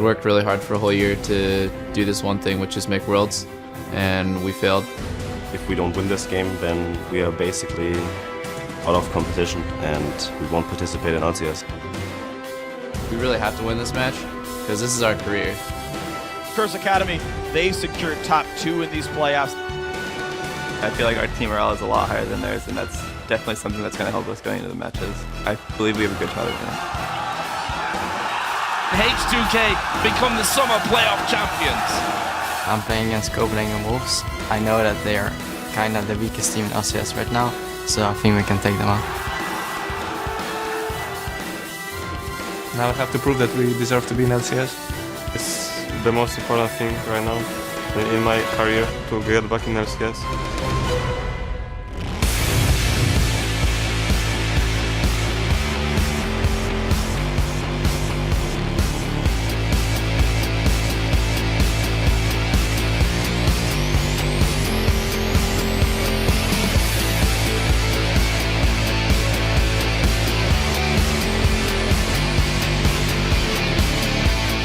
We worked really hard for a whole year to do this one thing, which is make Worlds, and we failed. If we don't win this game, then we are basically out of competition and we won't participate in LCS. We really have to win this match because this is our career. Curse Academy, they secured top 2 in these playoffs. I feel like our team morale is a lot higher than theirs, and that's definitely something that's going to help us going into the matches. I believe we have a good shot at winning. H2K become the summer playoff champions. I'm playing against Copenhagen Wolves. I know that they are kind of the weakest team in LCS right now, so I think we can take them out. Now I have to prove that we deserve to be in LCS. It's the most important thing right now in my career to get back in LCS.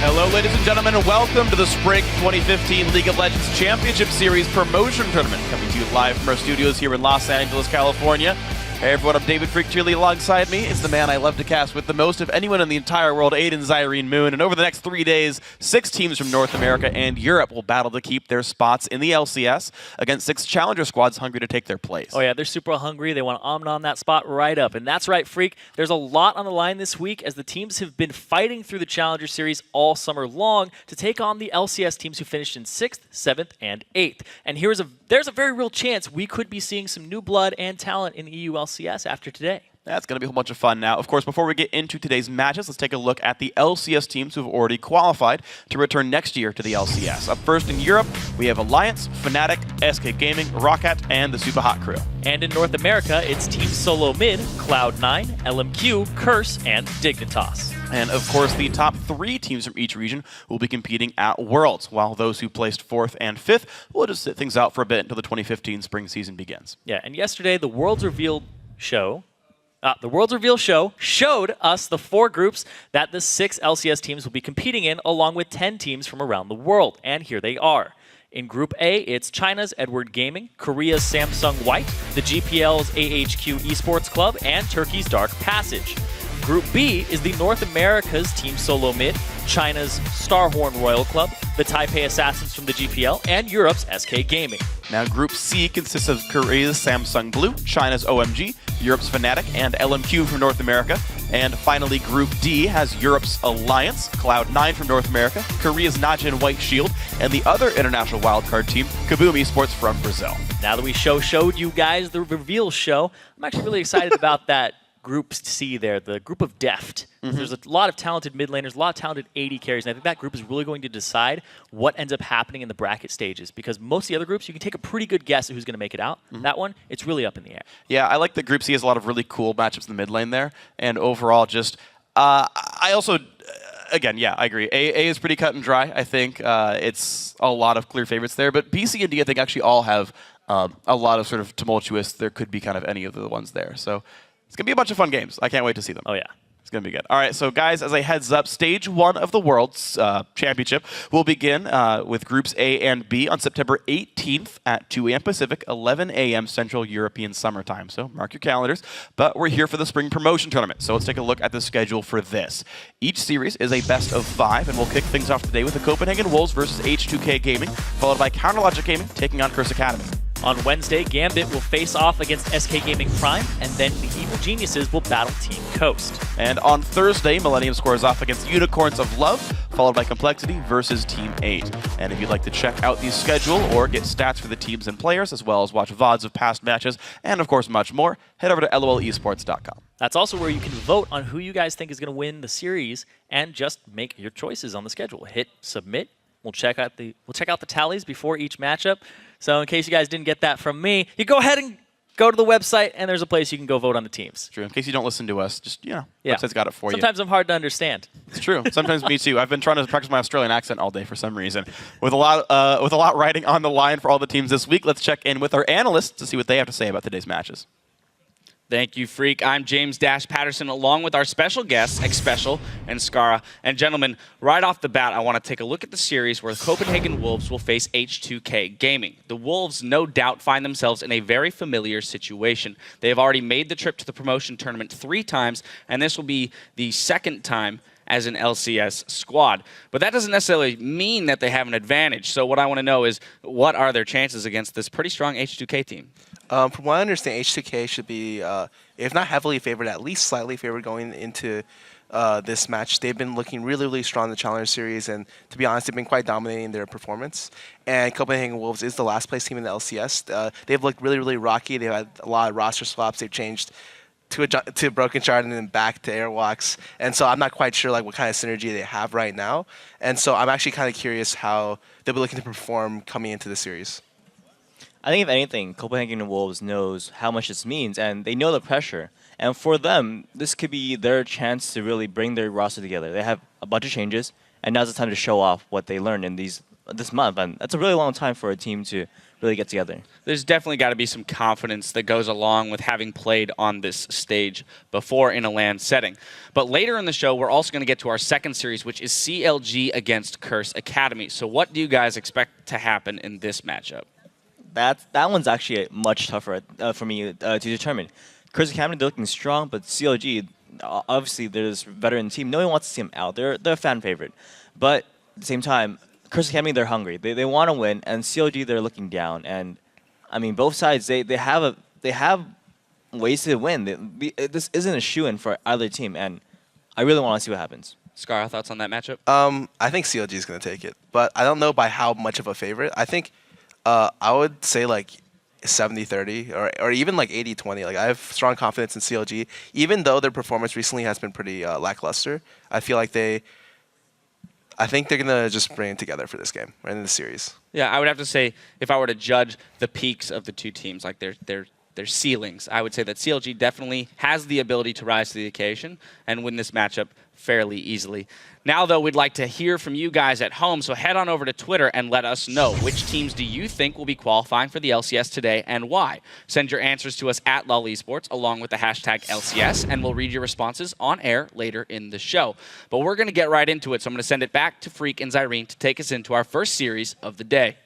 Hello, ladies and gentlemen, and welcome to the Spring 2015 League of Legends Championship Series Promotion Tournament, coming to you live from our studios here in Los Angeles, California. Hey everyone, I'm David Freak Cheerly. Alongside me is the man I love to cast with the most of anyone in the entire world, Aiden Zyrene Moon. And over the next 3 days, 6 teams from North America and Europe will battle to keep their spots in the LCS against 6 challenger squads hungry to take their place. Oh yeah, they're super hungry. They want to on that spot right up. And that's right, Freak. There's a lot on the line this week as the teams have been fighting through the Challenger Series all summer long to take on the LCS teams who finished in 6th, 7th, and 8th. And there's a very real chance we could be seeing some new blood and talent in the EU LCS after today. That's going to be a whole bunch of fun now. Of course, before we get into today's matches, let's take a look at the LCS teams who have already qualified to return next year to the LCS. Up first in Europe, we have Alliance, Fnatic, SK Gaming, Roccat, and the Super Hot Crew. And in North America, it's Team Solo Mid, Cloud9, LMQ, Curse, and Dignitas. And of course, the top 3 teams from each region will be competing at Worlds, while those who placed 4th and 5th will just sit things out for a bit until the 2015 spring season begins. Yeah, and yesterday, the Worlds Reveal show showed us the 4 groups that the 6 LCS teams will be competing in, along with 10 teams from around the world. And here they are. In Group A, it's China's Edward Gaming, Korea's Samsung White, the GPL's AHQ Esports Club, and Turkey's Dark Passage. Group B is the North America's Team Solo Mid, China's Starhorn Royal Club, the Taipei Assassins from the GPL, and Europe's SK Gaming. Now, Group C consists of Korea's Samsung Blue, China's OMG, Europe's Fnatic, and LMQ from North America. And finally, Group D has Europe's Alliance, Cloud9 from North America, Korea's Najin White Shield, and the other international wildcard team, Kaboom Esports from Brazil. Now that we showed you guys the reveal show, I'm actually really excited about that Group C there, the group of Deft. There's a lot of talented mid laners, a lot of talented AD carries, and I think that group is really going to decide what ends up happening in the bracket stages, because most of the other groups, you can take a pretty good guess at who's going to make it out. That one, it's really up in the air. Yeah, I like that Group C has a lot of really cool matchups in the mid lane there, and overall just, I also, again, yeah, I agree. A is pretty cut and dry, I think. It's a lot of clear favorites there, but B, C, and D, I think actually all have a lot of sort of tumultuous, there could be kind of any of the ones there. So it's going to be a bunch of fun games. I can't wait to see them. Oh, yeah. It's going to be good. All right, so guys, as a heads up, Stage 1 of the World's Championship will begin with Groups A and B on September 18th at 2 a.m. Pacific, 11 a.m. Central European Summer Time. So mark your calendars. But we're here for the Spring Promotion Tournament. So let's take a look at the schedule for this. Each series is a best of 5, and we'll kick things off today with the Copenhagen Wolves versus H2K Gaming, followed by Counterlogic Gaming taking on Curse Academy. On Wednesday, Gambit will face off against SK Gaming Prime, and then the Evil Geniuses will battle Team Coast. And on Thursday, Millennium squares off against Unicorns of Love, followed by Complexity versus Team 8. And if you'd like to check out the schedule or get stats for the teams and players, as well as watch VODs of past matches, and of course much more, head over to lolesports.com. That's also where you can vote on who you guys think is going to win the series, and just make your choices on the schedule. Hit submit. We'll check out the tallies before each matchup. So in case you guys didn't get that from me, you go ahead and go to the website, and there's a place you can go vote on the teams. True. In case you don't listen to us, just, website's got it for you. Sometimes I'm hard to understand. It's true. Sometimes me too. I've been trying to practice my Australian accent all day for some reason. With a lot riding on the line for all the teams this week, let's check in with our analysts to see what they have to say about today's matches. Thank you, Freak. I'm James Dash Patterson, along with our special guests, X-Special and Skara. And gentlemen, right off the bat, I want to take a look at the series where Copenhagen Wolves will face H2K Gaming. The Wolves, no doubt, find themselves in a very familiar situation. They have already made the trip to the promotion tournament 3 times, and this will be the 2nd time as an LCS squad. But that doesn't necessarily mean that they have an advantage. So what I want to know is, what are their chances against this pretty strong H2K team? From what I understand, H2K should be, if not heavily favored, at least slightly favored going into this match. They've been looking really, really strong in the Challenger Series, and to be honest, they've been quite dominating their performance. And Copenhagen Wolves is the last place team in the LCS. They've looked really, really rocky. They've had a lot of roster swaps. They've changed to Broken Shard and then back to Airwalks. And so I'm not quite sure like what kind of synergy they have right now. And so I'm actually kind of curious how they'll be looking to perform coming into the series. I think if anything, Copenhagen Wolves knows how much this means, and they know the pressure. And for them, this could be their chance to really bring their roster together. They have a bunch of changes, and now's the time to show off what they learned in this month. And that's a really long time for a team to really get together. There's definitely got to be some confidence that goes along with having played on this stage before in a LAN setting. But later in the show, we're also going to get to our second series, which is CLG against Curse Academy. So what do you guys expect to happen in this matchup? That one's actually much tougher for me to determine. Curse Academy, they're looking strong, but CLG, obviously, they're this veteran team. No one wants to see them out. They're a fan favorite. But at the same time, Curse Academy, they're hungry. They want to win, and CLG, they're looking down. And I mean, both sides, they have ways to win. This isn't a shoo-in for either team, and I really want to see what happens. Scar, thoughts on that matchup? I think CLG is going to take it, but I don't know by how much of a favorite. I think I would say like 70-30 or even like 80-20. Like I have strong confidence in CLG, even though their performance recently has been pretty lackluster. I feel like I think they're gonna just bring it together for this game or in the series. Yeah, I would have to say if I were to judge the peaks of the two teams, like their ceilings, I would say that CLG definitely has the ability to rise to the occasion and win this matchup fairly easily. Now, though, we'd like to hear from you guys at home, so head on over to Twitter and let us know which teams do you think will be qualifying for the LCS today and why. Send your answers to us at LOL Esports along with the hashtag LCS, and we'll read your responses on air later in the show. But we're going to get right into it, so I'm going to send it back to Freak and Zyrene to take us into our first series of the day.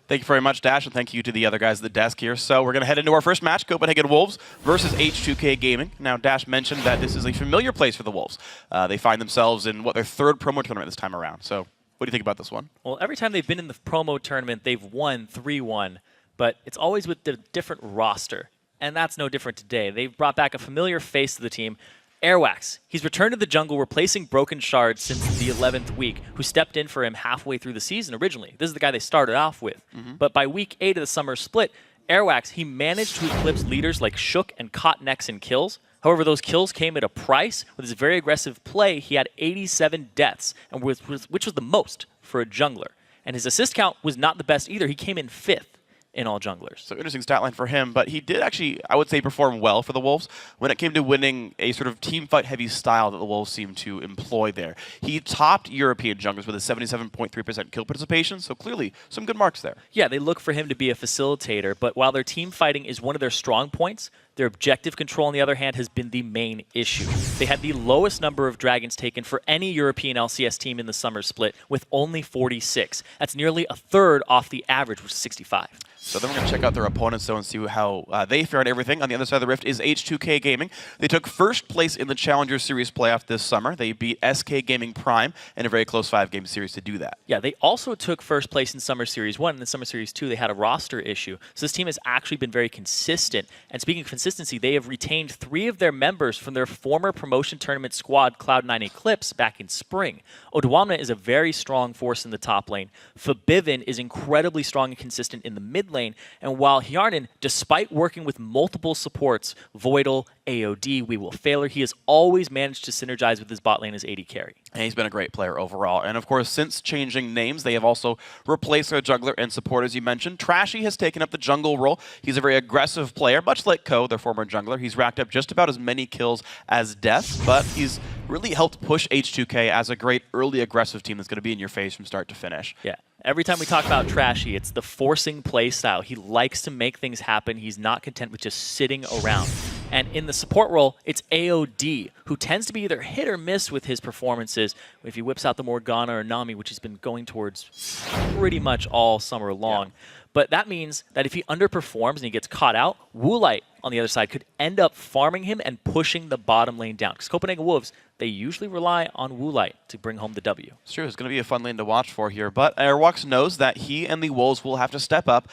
Thank you very much, Dash, and thank you to the other guys at the desk here. So we're going to head into our first match, Copenhagen Wolves versus H2K Gaming. Now, Dash mentioned that this is a familiar place for the Wolves. They find themselves in, their 3rd promo tournament this time around. So what do you think about this one? Well, every time they've been in the promo tournament, they've won 3-1, but it's always with a different roster, and that's no different today. They've brought back a familiar face to the team, Airwax. He's returned to the jungle, replacing Broken Shard since the 11th week, who stepped in for him halfway through the season originally. This is the guy they started off with. But by week 8 of the summer split, Airwax, he managed to eclipse leaders like Shook and Cotnex in kills. However, those kills came at a price. With his very aggressive play, he had 87 deaths, and which was the most for a jungler. And his assist count was not the best either. He came in 5th. In all junglers. So interesting stat line for him, but he did actually, I would say, perform well for the Wolves when it came to winning a sort of team fight heavy style that the Wolves seem to employ there. He topped European junglers with a 77.3% kill participation, so clearly some good marks there. Yeah, they look for him to be a facilitator, but while their team fighting is one of their strong points, their objective control, on the other hand, has been the main issue. They had the lowest number of dragons taken for any European LCS team in the summer split, with only 46. That's nearly a third off the average, which is 65. So then we're going to check out their opponents, though, and see how they fare on everything. On the other side of the rift is H2K Gaming. They took 1st place in the Challenger Series playoff this summer. They beat SK Gaming Prime in a very close 5-game series to do that. Yeah, they also took 1st place in Summer Series 1, and in Summer Series 2, they had a roster issue. So this team has actually been very consistent. And speaking of consistency, they have retained 3 of their members from their former promotion tournament squad, Cloud9 Eclipse, back in spring. Odwamna is a very strong force in the top lane. Fabivin is incredibly strong and consistent in the mid lane. And while Hjarnan, despite working with multiple supports, Voidal, AOD, We Will Failure, he has always managed to synergize with his bot lane as AD carry. And he's been a great player overall. And of course, since changing names, they have also replaced their jungler and support, as you mentioned. Trashy has taken up the jungle role. He's a very aggressive player, much like Ko, their former jungler. He's racked up just about as many kills as deaths, but he's really helped push H2K as a great early aggressive team that's going to be in your face from start to finish. Yeah. Every time we talk about Trashy, it's the forcing play style. He likes to make things happen. He's not content with just sitting around. And in the support role, it's AOD, who tends to be either hit or miss with his performances. If he whips out the Morgana or Nami, which he's been going towards pretty much all summer long. But that means that if he underperforms and he gets caught out, Woolite on the other side could end up farming him and pushing the bottom lane down. Because Copenhagen Wolves, they usually rely on Woolite to bring home the W. It's true. It's going to be a fun lane to watch for here. But Airwalks knows that he and the Wolves will have to step up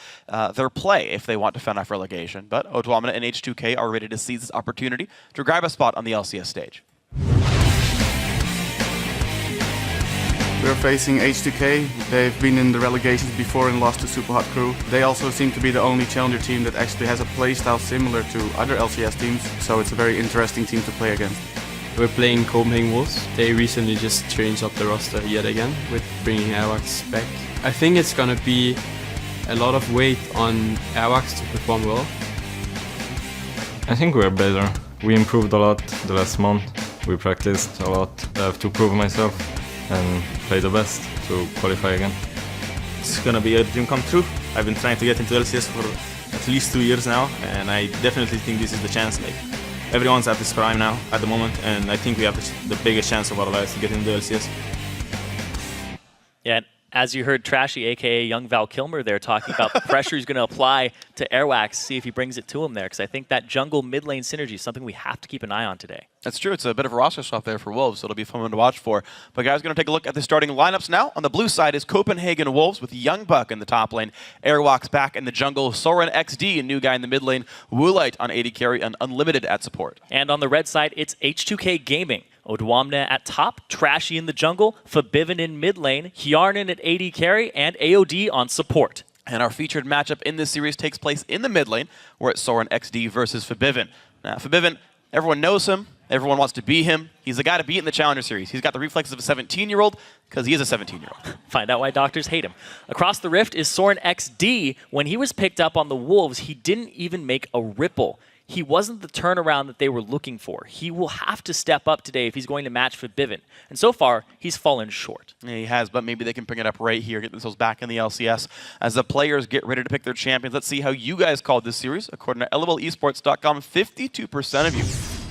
their play if they want to fend off relegation. But Odwamna and H2K are ready to seize this opportunity to grab a spot on the LCS stage. We're facing H2K. They've been in the relegations before and lost to Super Hot Crew. They also seem to be the only challenger team that actually has a playstyle similar to other LCS teams, so it's a very interesting team to play against. We're playing Copenhagen Wolves. They recently just changed up the roster yet again with bringing Airwax back. I think it's gonna be a lot of weight on Airwax to perform well. I think we're better. We improved a lot the last month. We practiced a lot. I have to prove myself and play the best to qualify again. It's gonna be a dream come true. I've been trying to get into LCS for at least 2 years now, and I definitely think this is the chance. Like, everyone's at this prime now at the moment, and I think we have the biggest chance of our lives to get into LCS. Yeah, and as you heard Trashy, aka Young Val Kilmer there, talking about the pressure he's going to apply to Airwax, see if he brings it to him there, because I think that jungle mid lane synergy is something we have to keep an eye on today. That's true. It's a bit of a roster swap there for Wolves, so it'll be a fun one to watch for. But guys, going to take a look at the starting lineups now. On the blue side is Copenhagen Wolves with Young Buck in the top lane, Airwalks back in the jungle, Soren XD, a new guy in the mid lane, Woolite on AD carry, and Unlimited at support. And on the red side, it's H2K Gaming. Odwamna at top, Trashy in the jungle, Fabivin in mid lane, Hjarnan at AD carry, and AOD on support. And our featured matchup in this series takes place in the mid lane, where it's Soren XD versus Fabivin. Now, Fabivin, everyone knows him. Everyone wants to be him. He's the guy to beat in the Challenger Series. He's got the reflexes of a 17-year-old because he is a 17-year-old. Find out why doctors hate him. Across the rift is Soren XD. When he was picked up on the Wolves, he didn't even make a ripple. He wasn't the turnaround that they were looking for. He will have to step up today if he's going to match Fabivin. And so far, he's fallen short. Yeah, he has, but maybe they can bring it up right here, get themselves back in the LCS. As the players get ready to pick their champions, let's see how you guys called this series. According to LOLesports.com, 52% of you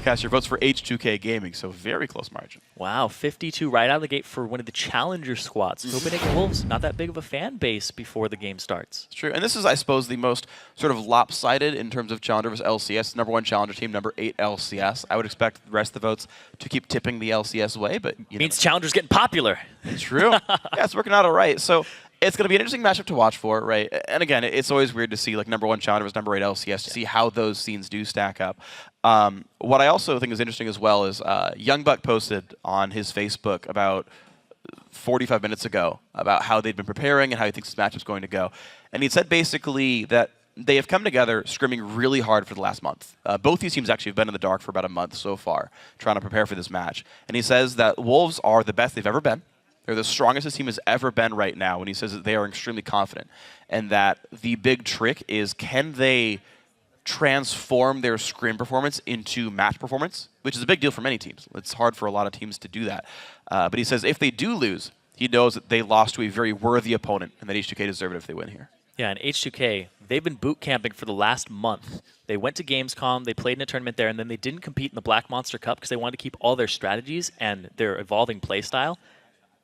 cast your votes for H2K Gaming, so very close margin. Wow, 52 right out of the gate for one of the challenger squads. Copenhagen Wolves, not that big of a fan base before the game starts. It's true, and this is, I suppose, the most sort of lopsided in terms of challenger versus LCS. Number 1 challenger team, number 8 LCS. I would expect the rest of the votes to keep tipping the LCS way, but means challenger's getting popular. It's true. Yeah, it's working out all right. So it's going to be an interesting matchup to watch for, right? And again, it's always weird to see like number 1 challenger versus number 8 LCS to see how those scenes do stack up. What I also think is interesting as well is Young Buck posted on his Facebook about 45 minutes ago about how they'd been preparing and how he thinks this matchup's going to go. And he said basically that they have come together scrimming really hard for the last month. Both these teams actually have been in the dark for about a month so far, trying to prepare for this match. And he says that Wolves are the best they've ever been. They're the strongest this team has ever been right now, and he says that they are extremely confident. And that the big trick is, can they transform their scrim performance into match performance, which is a big deal for many teams. It's hard for a lot of teams to do that. But he says if they do lose, he knows that they lost to a very worthy opponent, and that H2K deserve it if they win here. Yeah, and H2K, they've been boot camping for the last month. They went to Gamescom, they played in a tournament there, and then they didn't compete in the Black Monster Cup because they wanted to keep all their strategies and their evolving playstyle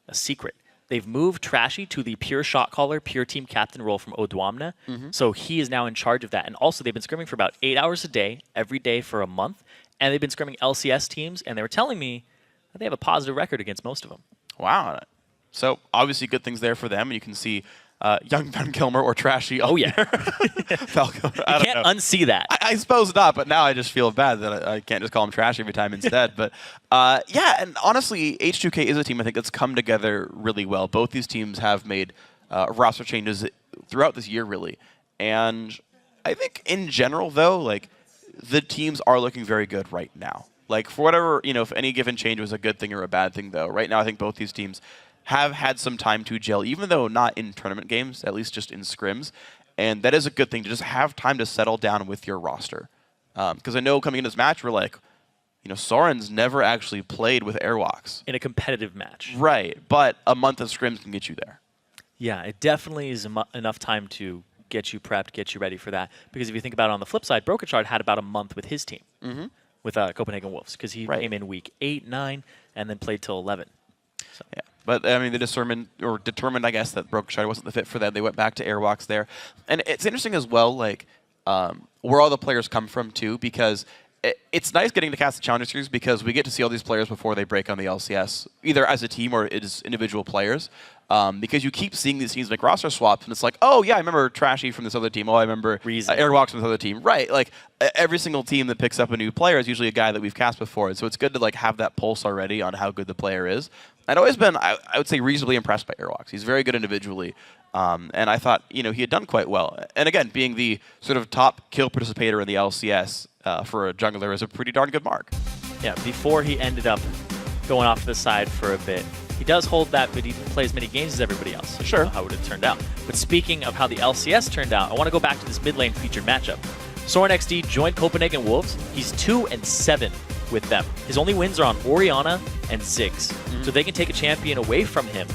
a secret. They've moved Trashy to the pure shot caller, pure team captain role from Odwamna. So he is now in charge of that. And also, they've been scrimming for about 8 hours a day, every day for a month. And they've been scrimming LCS teams, and they were telling me that they have a positive record against most of them. Wow. So obviously good things there for them. And you can see Young Van Kilmer or Trashy. Oh, yeah. Falco. You can't unsee that. I suppose not, but now I just feel bad that I can't just call him Trashy every time instead. But yeah, and honestly, H2K is a team I think that's come together really well. Both these teams have made roster changes throughout this year, really. And I think in general, though, like the teams are looking very good right now. Like for whatever, if any given change was a good thing or a bad thing, though, right now I think both these teams have had some time to gel, even though not in tournament games, at least just in scrims. And that is a good thing to just have time to settle down with your roster. Because I know coming into this match, we're like, Soren's never actually played with Airwalks. In a competitive match. Right, but a month of scrims can get you there. Yeah, it definitely is enough time to get you prepped, get you ready for that. Because if you think about it on the flip side, Brokenshard had about a month with his team. with Copenhagen Wolves, because he came in week 8, 9, and then played till 11. So. Yeah, but I mean, they determined, I guess, that Broken Shadow wasn't the fit for them. They went back to Airwalks there, and it's interesting as well, like where all the players come from too, because it's nice getting to cast the Challenger Series because we get to see all these players before they break on the LCS, either as a team or as individual players. Because you keep seeing these teams make roster swaps, and it's like, oh yeah, I remember Trashy from this other team. Oh, I remember Airwalks from this other team. Right, like every single team that picks up a new player is usually a guy that we've cast before, and so it's good to like have that pulse already on how good the player is. I'd always been, I would say, reasonably impressed by Airwalks. He's very good individually, and I thought he had done quite well. And again, being the sort of top kill participator in the LCS for a jungler is a pretty darn good mark. Yeah, before he ended up going off to the side for a bit. He does hold that, but he didn't play as many games as everybody else. So sure. How would it turned out? But speaking of how the LCS turned out, I want to go back to this mid lane featured matchup. Soren XD joined Copenhagen Wolves. He's 2-7 with them. His only wins are on Orianna and Ziggs. So if they can take a champion away from him,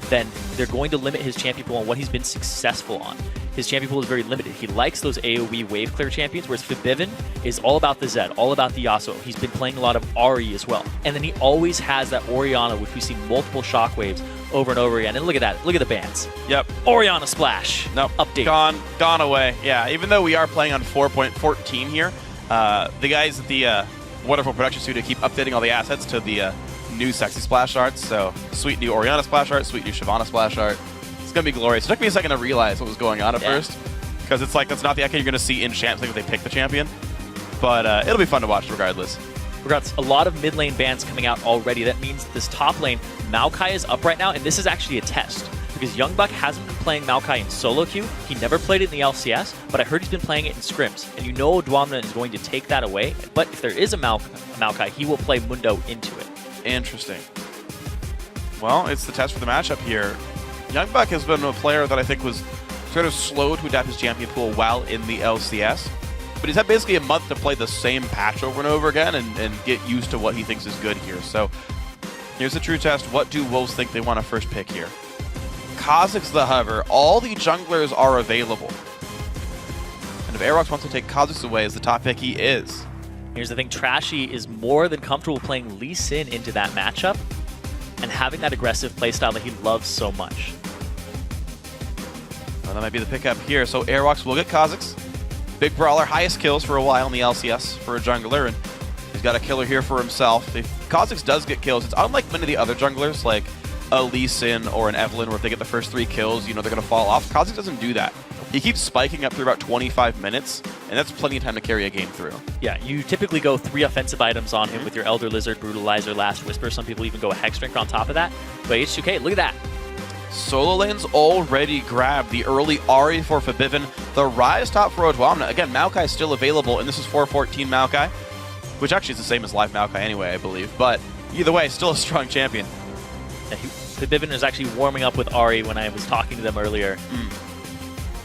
then they're going to limit his champion pool on what he's been successful on. His champion pool is very limited. He likes those AoE wave clear champions, whereas Fibivin is all about the Zed, all about the Yasuo. He's been playing a lot of Ahri as well. And then he always has that Orianna, which we see multiple shockwaves over and over again. And look at that. Look at the bans. Yep. Orianna Splash. Nope. Update. Gone away. Yeah, even though we are playing on 4.14 here, the guys at the wonderful production studio keep updating all the assets to the new sexy splash arts. So sweet new Orianna splash art, sweet new Shyvana splash art. It's going to be glorious. It took me a second to realize what was going on at first, because it's like that's not the icon you're going to see in champs like if they pick the champion. But it'll be fun to watch regardless. Regardless, a lot of mid lane bans coming out already. That means this top lane, Maokai is up right now, and this is actually a test. Because Youngbuck hasn't been playing Maokai in solo queue. He never played it in the LCS, but I heard he's been playing it in scrims. And you know Dwamna is going to take that away. But if there is a Maokai, he will play Mundo into it. Interesting. Well, it's the test for the matchup here. Youngbuck has been a player that I think was sort of slow to adapt his champion pool while in the LCS. But he's had basically a month to play the same patch over and over again and get used to what he thinks is good here. So here's the true test. What do Wolves think they want to first pick here? Kha'Zix the hover. All the junglers are available. And if Airwalks wants to take Kha'Zix away as the top pick, he is. Here's the thing. Trashy is more than comfortable playing Lee Sin into that matchup and having that aggressive playstyle that he loves so much. Well, that might be the pickup here. So Airwalks will get Kha'Zix. Big brawler, highest kills for a while in the LCS for a jungler, and he's got a killer here for himself. If Kha'Zix does get kills, it's unlike many of the other junglers, like a Lee Sin or an Evelynn, where if they get the first 3 kills, they're going to fall off. Kha'Zix doesn't do that. He keeps spiking up through about 25 minutes, and that's plenty of time to carry a game through. Yeah, you typically go 3 offensive items on him with your Elder Lizard, Brutalizer, Last Whisper. Some people even go a Hex Drink on top of that. But H2K, look at that. Solo lanes already grabbed. The early Ahri for Fibivin. The Rise top for Dwamna. Again, Maokai is still available, and this is 414 Maokai, which actually is the same as live Maokai anyway, I believe. But either way, still a strong champion. Yeah, Fibivin is actually warming up with Ahri when I was talking to them earlier.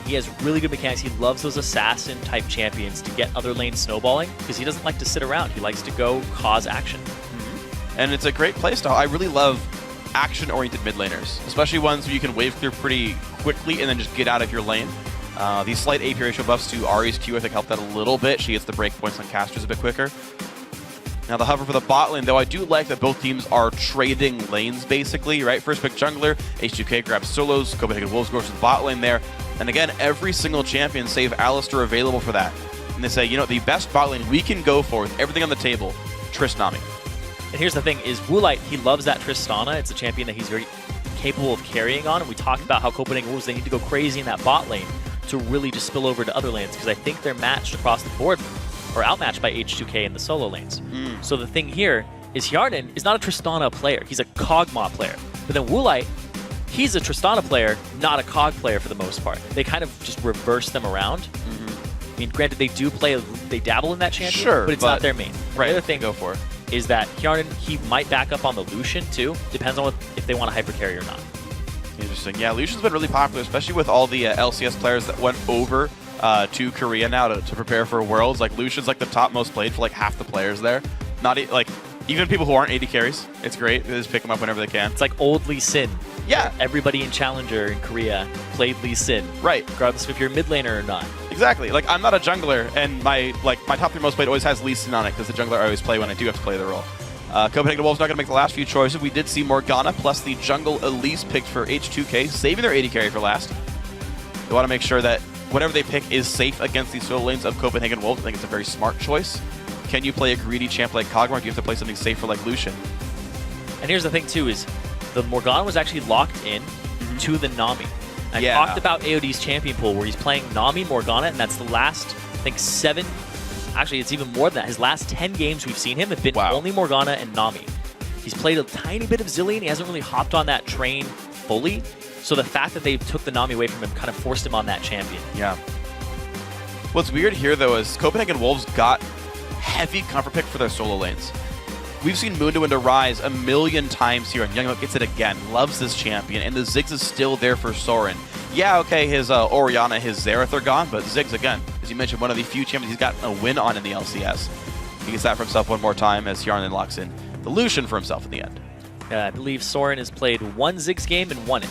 He has really good mechanics. He loves those assassin-type champions to get other lanes snowballing because he doesn't like to sit around. He likes to go cause action. And it's a great playstyle. I really love action-oriented mid laners, especially ones where you can wave clear pretty quickly and then just get out of your lane. These slight AP ratio buffs to Ahri's Q, I think, help that a little bit. She gets the breakpoints on casters a bit quicker. Now the hover for the bot lane, though I do like that both teams are trading lanes, basically, right? First pick jungler, H2K grabs solos, Copenhagen Wolves goes to the bot lane there. And again, every single champion save Alistar available for that. And they say, the best bot lane we can go for with everything on the table, Tristana. And here's the thing, is Woolite, he loves that Tristana. It's a champion that he's very capable of carrying on. And we talked about how Copenhagen Wolves, they need to go crazy in that bot lane to really just spill over to other lanes, because I think they're matched across the board, or outmatched by H2K in the solo lanes. So the thing here is Hjarnan is not a Tristana player. He's a Kog'Maw player. But then Woolite, he's a Tristana player, not a Cog player for the most part. They kind of just reverse them around. I mean, granted, they dabble in that champion, but it's not their main. Right, the other thing go for it. Is that Hjarnan, he might back up on the Lucian too. Depends on if they want to hypercarry or not. Interesting. Yeah, Lucian's been really popular, especially with all the LCS players that went over to Korea now to prepare for Worlds. Like, Lucian's like the top most played for like half the players there. Even people who aren't AD carries, it's great. They just pick them up whenever they can. It's like old Lee Sin. Yeah. Everybody in Challenger in Korea played Lee Sin. Right. Regardless if you're a mid laner or not. Exactly. Like, I'm not a jungler, and my top 3 most played always has Lee Sin on it, because the jungler I always play when I do have to play the role. Copenhagen Wolves not going to make the last few choices. We did see Morgana plus the jungle Elise picked for H2K, saving their AD carry for last. They want to make sure that whatever they pick is safe against the solo lanes of Copenhagen Wolves. I think it's a very smart choice. Can you play a greedy champ like Kog'Maw, or do you have to play something safer like Lucian? And here's the thing, too, is the Morgana was actually locked in to the Nami. I talked about AOD's champion pool, where he's playing Nami, Morgana, and that's the last, I think, 7... Actually, it's even more than that. His last 10 games we've seen him have been only Morgana and Nami. He's played a tiny bit of Zilean. He hasn't really hopped on that train fully. So the fact that they took the Nami away from him kind of forced him on that champion. Yeah. What's weird here, though, is Copenhagen Wolves got heavy comfort pick for their solo lanes. We've seen Mundo into Rise a million times here, and Youngbuck gets it again. Loves this champion, and the Ziggs is still there for Sorin. Yeah, okay, his Orianna, his Xerath are gone, but Ziggs, again, as you mentioned, one of the few champions he's gotten a win on in the LCS. He gets that for himself one more time as Hjarn then locks in the Lucian for himself in the end. I believe Sorin has played 1 Ziggs game and won it.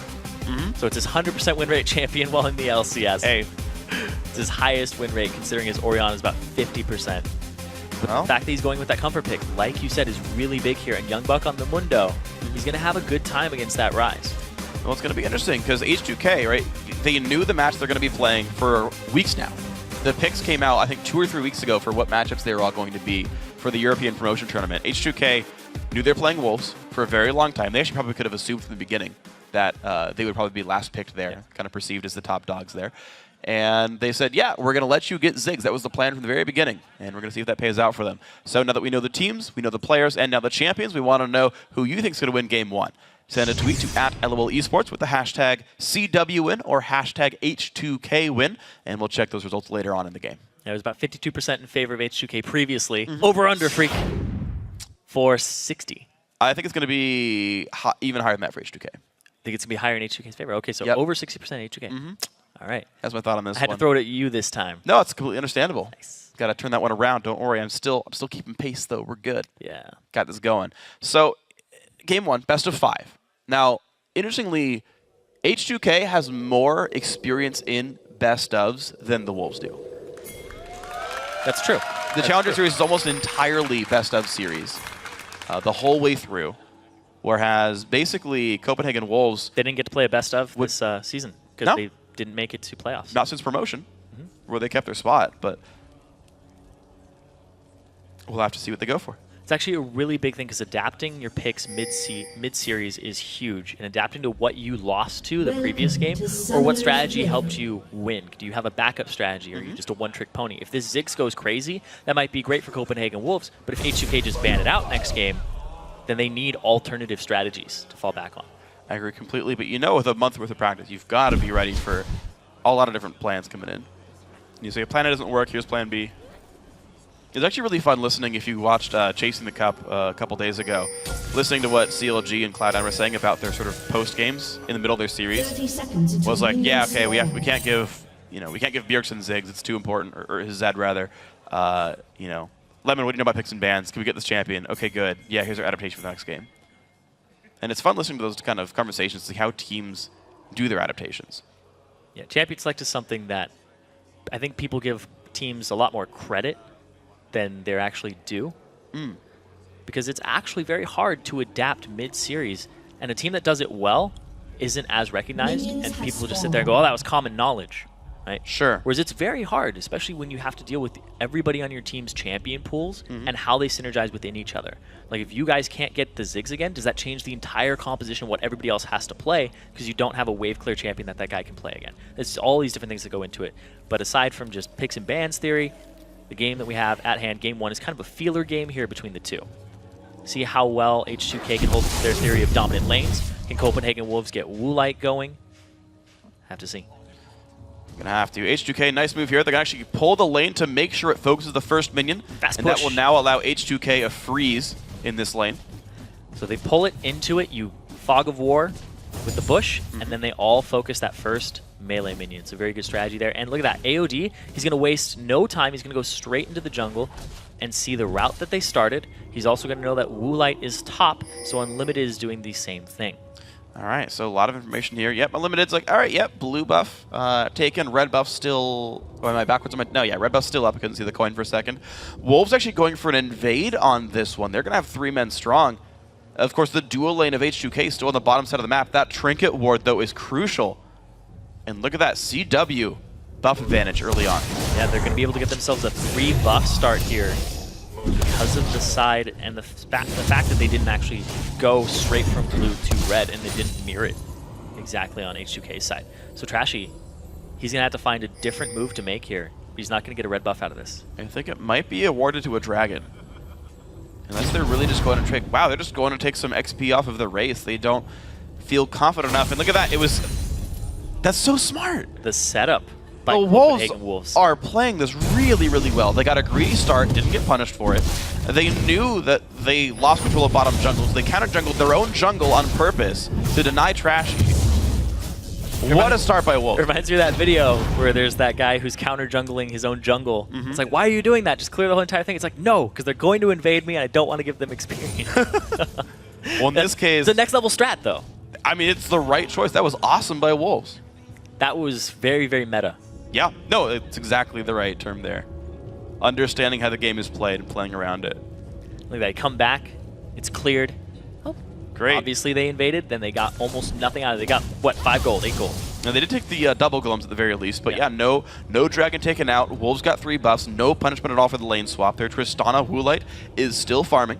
So it's his 100% win rate champion while in the LCS. Hey. It's his highest win rate, considering his Orianna is about 50%. But the fact that he's going with that comfort pick, like you said, is really big here. And Youngbuck on the Mundo, he's going to have a good time against that Rise. Well, it's going to be interesting because H2K, right, they knew the match they're going to be playing for weeks now. The picks came out, I think, 2 or 3 weeks ago for what matchups they were all going to be for the European Promotion Tournament. H2K knew they were playing Wolves for a very long time. They actually probably could have assumed from the beginning that they would probably be last picked there, kind of perceived as the top dogs there. And they said, yeah, we're going to let you get Ziggs. That was the plan from the very beginning, and we're going to see if that pays out for them. So now that we know the teams, we know the players, and now the champions, we want to know who you think is going to win Game 1. Send a tweet to @LOLesports with the hashtag CWWin or hashtag H2KWin, and we'll check those results later on in the game. It was about 52% in favor of H2K previously. Over-under, Freak, for 60. I think it's going to be even higher than that for H2K. I think it's going to be higher in H2K's favor. Okay, so over 60% H2K. All right. That's my thought on this I had to throw it at you this time. No, it's completely understandable. Nice. Got to turn that one around. Don't worry. I'm still keeping pace, though. We're good. Yeah. Got this going. So, Game 1, best of 5. Now, interestingly, H2K has more experience in best ofs than the Wolves do. That's true. The Challenger Series is almost entirely best of series the whole way through, whereas basically Copenhagen Wolves... They didn't get to play a best of this season because they didn't make it to playoffs. Not since promotion, where they kept their spot, but we'll have to see what they go for. It's actually a really big thing because adapting your picks mid-series is huge, and adapting to what you lost to the previous game or what strategy helped you win. Do you have a backup strategy, or are you just a one-trick pony? If this Ziggs goes crazy, that might be great for Copenhagen Wolves, but if H2K just ban it out next game, then they need alternative strategies to fall back on. I agree completely, but with a month worth of practice, you've got to be ready for a lot of different plans coming in. You say, plan A doesn't work, here's plan B. It's actually really fun listening, if you watched Chasing the Cup a couple days ago, listening to what CLG and Cloud9 were saying about their sort of post-games in the middle of their series. Was like, yeah, okay, we can't give Bjergsen Ziggs, it's too important, or his Zed rather. Lemon, what do you know about picks and bans? Can we get this champion? Okay, good. Yeah, here's our adaptation for the next game. And it's fun listening to those kind of conversations, see how teams do their adaptations. Yeah, Champion Select is something that I think people give teams a lot more credit than they actually do. Because it's actually very hard to adapt mid-series, and a team that does it well isn't as recognized, and people just sit there and go, oh, that was common knowledge. Right? Sure. Whereas it's very hard, especially when you have to deal with everybody on your team's champion pools and how they synergize within each other. Like, if you guys can't get the Ziggs again, does that change the entire composition of what everybody else has to play because you don't have a wave clear champion that guy can play again? It's all these different things that go into it. But aside from just picks and bans theory, the game that we have at hand, Game 1, is kind of a feeler game here between the two. See how well H2K can hold their theory of dominant lanes. Can Copenhagen Wolves get Woolite going? Have to see. Gonna have to. H2K, nice move here. They're gonna actually pull the lane to make sure it focuses the first minion. Fast and push. That will now allow H2K a freeze in this lane. So they pull it into it, you Fog of War with the bush, and then they all focus that first melee minion. It's a very good strategy there. And look at that, AOD, he's gonna waste no time. He's gonna go straight into the jungle and see the route that they started. He's also gonna know that Woolite is top, so Unlimited is doing the same thing. All right, so a lot of information here. Yep, Unlimited's like, all right, yep, blue buff taken, red buff still. Oh, am I backwards? No, yeah, red buff still up. I couldn't see the coin for a second. Wolves actually going for an invade on this one. They're going to have 3 men strong. Of course, the dual lane of H2K still on the bottom side of the map. That trinket ward, though, is crucial. And look at that CW buff advantage early on. Yeah, they're going to be able to get themselves a 3 buff start here because of the side and the fact that they didn't actually go straight from blue to red and they didn't mirror it exactly on H2K's side. So Trashy, he's going to have to find a different move to make here. He's not going to get a red buff out of this. I think it might be awarded to a dragon. Unless they're really just going to take... Wow, they're just going to take some XP off of the Wraith. They don't feel confident enough. And look at that. It was... That's so smart. The setup by the Wolves are playing this really, really well. They got a greedy start, didn't get punished for it. They knew that they lost control of bottom jungles. They counter-jungled their own jungle on purpose to deny Trashy. What a start by Wolves. Reminds me of that video where there's that guy who's counter-jungling his own jungle. It's like, why are you doing that? Just clear the whole entire thing. It's like, no, because they're going to invade me and I don't want to give them experience. Well, in this case... It's a next level strat, though. I mean, it's the right choice. That was awesome by Wolves. That was very, very meta. Yeah, no, it's exactly the right term there. Understanding how the game is played and playing around it. Look at that. Come back. It's cleared. Oh, great. Obviously, they invaded. Then they got almost nothing out of it. They got, what, 5 gold, 8 gold. Now, they did take the double golems at the very least, but yeah, no dragon taken out. Wolves got 3 buffs. No punishment at all for the lane swap. Their Tristana Woolite is still farming.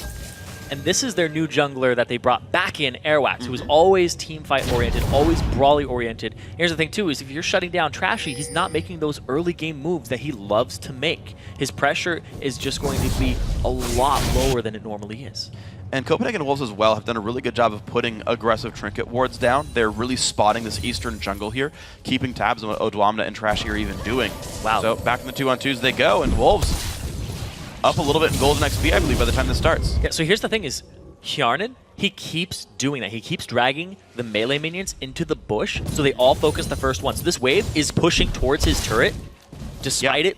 And this is their new jungler that they brought back in, Airwax, who was always team fight oriented, always brawly oriented. Here's the thing too, is if you're shutting down Trashy, he's not making those early game moves that he loves to make. His pressure is just going to be a lot lower than it normally is. And Copenhagen Wolves as well have done a really good job of putting aggressive trinket wards down. They're really spotting this eastern jungle here, keeping tabs on what Odwamna and Trashy are even doing. Wow. So back in the 2-on-2s they go, and Wolves up a little bit in golden XP, I believe, by the time this starts. Yeah, so here's the thing is, Hjarnan, he keeps doing that. He keeps dragging the melee minions into the bush, so they all focus the first one. So this wave is pushing towards his turret, despite it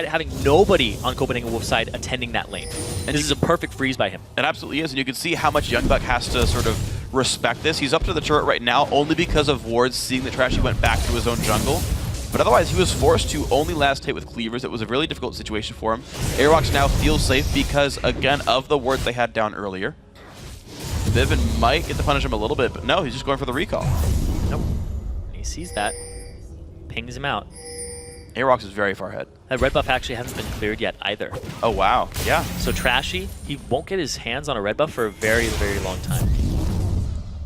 having nobody on Copenhagen Wolf's side attending that lane. And this is a perfect freeze by him. It absolutely is, and you can see how much Youngbuck has to sort of respect this. He's up to the turret right now only because of wards seeing that Trashy went back to his own jungle. But otherwise, he was forced to only last hit with cleavers. It was a really difficult situation for him. Airwalks now feels safe because, again, of the wards they had down earlier. Vivian might get to punish him a little bit, but no, he's just going for the recall. Nope. He sees that, pings him out. Airwalks is very far ahead. That red buff actually hasn't been cleared yet either. Oh, wow. Yeah. So Trashy, he won't get his hands on a red buff for a very, very long time.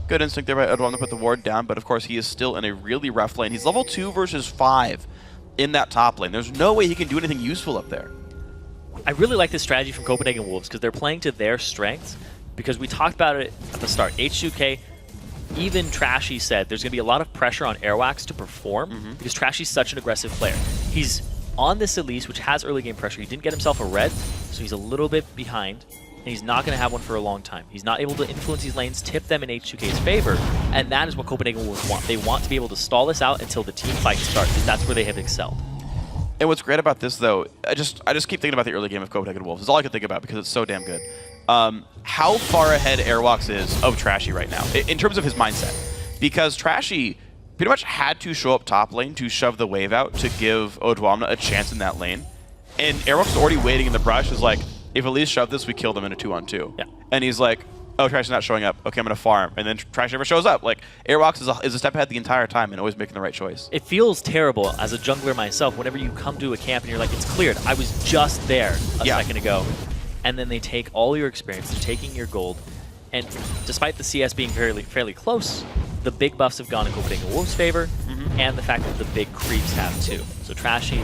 Good instinct there by Odwam to put the ward down, but of course he is still in a really rough lane. He's level 2 versus 5 in that top lane. There's no way he can do anything useful up there. I really like this strategy from Copenhagen Wolves because they're playing to their strengths, because we talked about it at the start. H2K, even Trashy said there's going to be a lot of pressure on Airwax to perform because Trashy's such an aggressive player. He's on this Elise, which has early game pressure. He didn't get himself a red, so he's a little bit behind. And he's not going to have one for a long time. He's not able to influence these lanes, tip them in H2K's favor, and that is what Copenhagen Wolves want. They want to be able to stall this out until the team fight starts, because that's where they have excelled. And what's great about this, though, I just keep thinking about the early game of Copenhagen Wolves. It's all I can think about because it's so damn good. How far ahead Airwalks is of Trashy right now, in terms of his mindset. Because Trashy pretty much had to show up top lane to shove the wave out to give Odwamna a chance in that lane. And Airwalks is already waiting in the brush, is like, if Elise shoved this, we kill them in a 2-on-2. Yeah. And he's like, oh, Trashy's not showing up. Okay, I'm going to farm. And then Trashy never shows up. Like, Airwalks is a step ahead the entire time and always making the right choice. It feels terrible as a jungler myself whenever you come to a camp and you're like, it's cleared. I was just there a second ago. And then they take all your experience, they're taking your gold. And despite the CS being fairly close, the big buffs have gone in Copenhagen Wolves' favor, and the fact that the big creeps have too. So Trashy,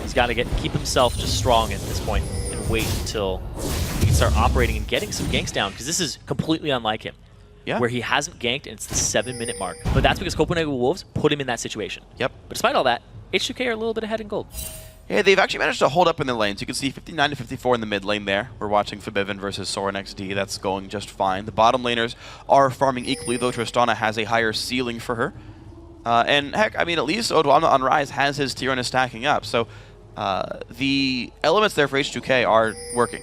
he's got to keep himself just strong at this point and wait until he can start operating and getting some ganks down, because this is completely unlike him. Yeah. Where he hasn't ganked, and it's the 7-minute mark. But that's because Copenhagen Wolves put him in that situation. Yep. But despite all that, H2K are a little bit ahead in gold. Yeah, they've actually managed to hold up in the lanes. You can see 59 to 54 in the mid lane there. We're watching Fabivin versus Soren XD. That's going just fine. The bottom laners are farming equally, though Tristana has a higher ceiling for her. And heck, I mean, at least Odwamna on Rise has his tier and is stacking up. So the elements there for H2K are working.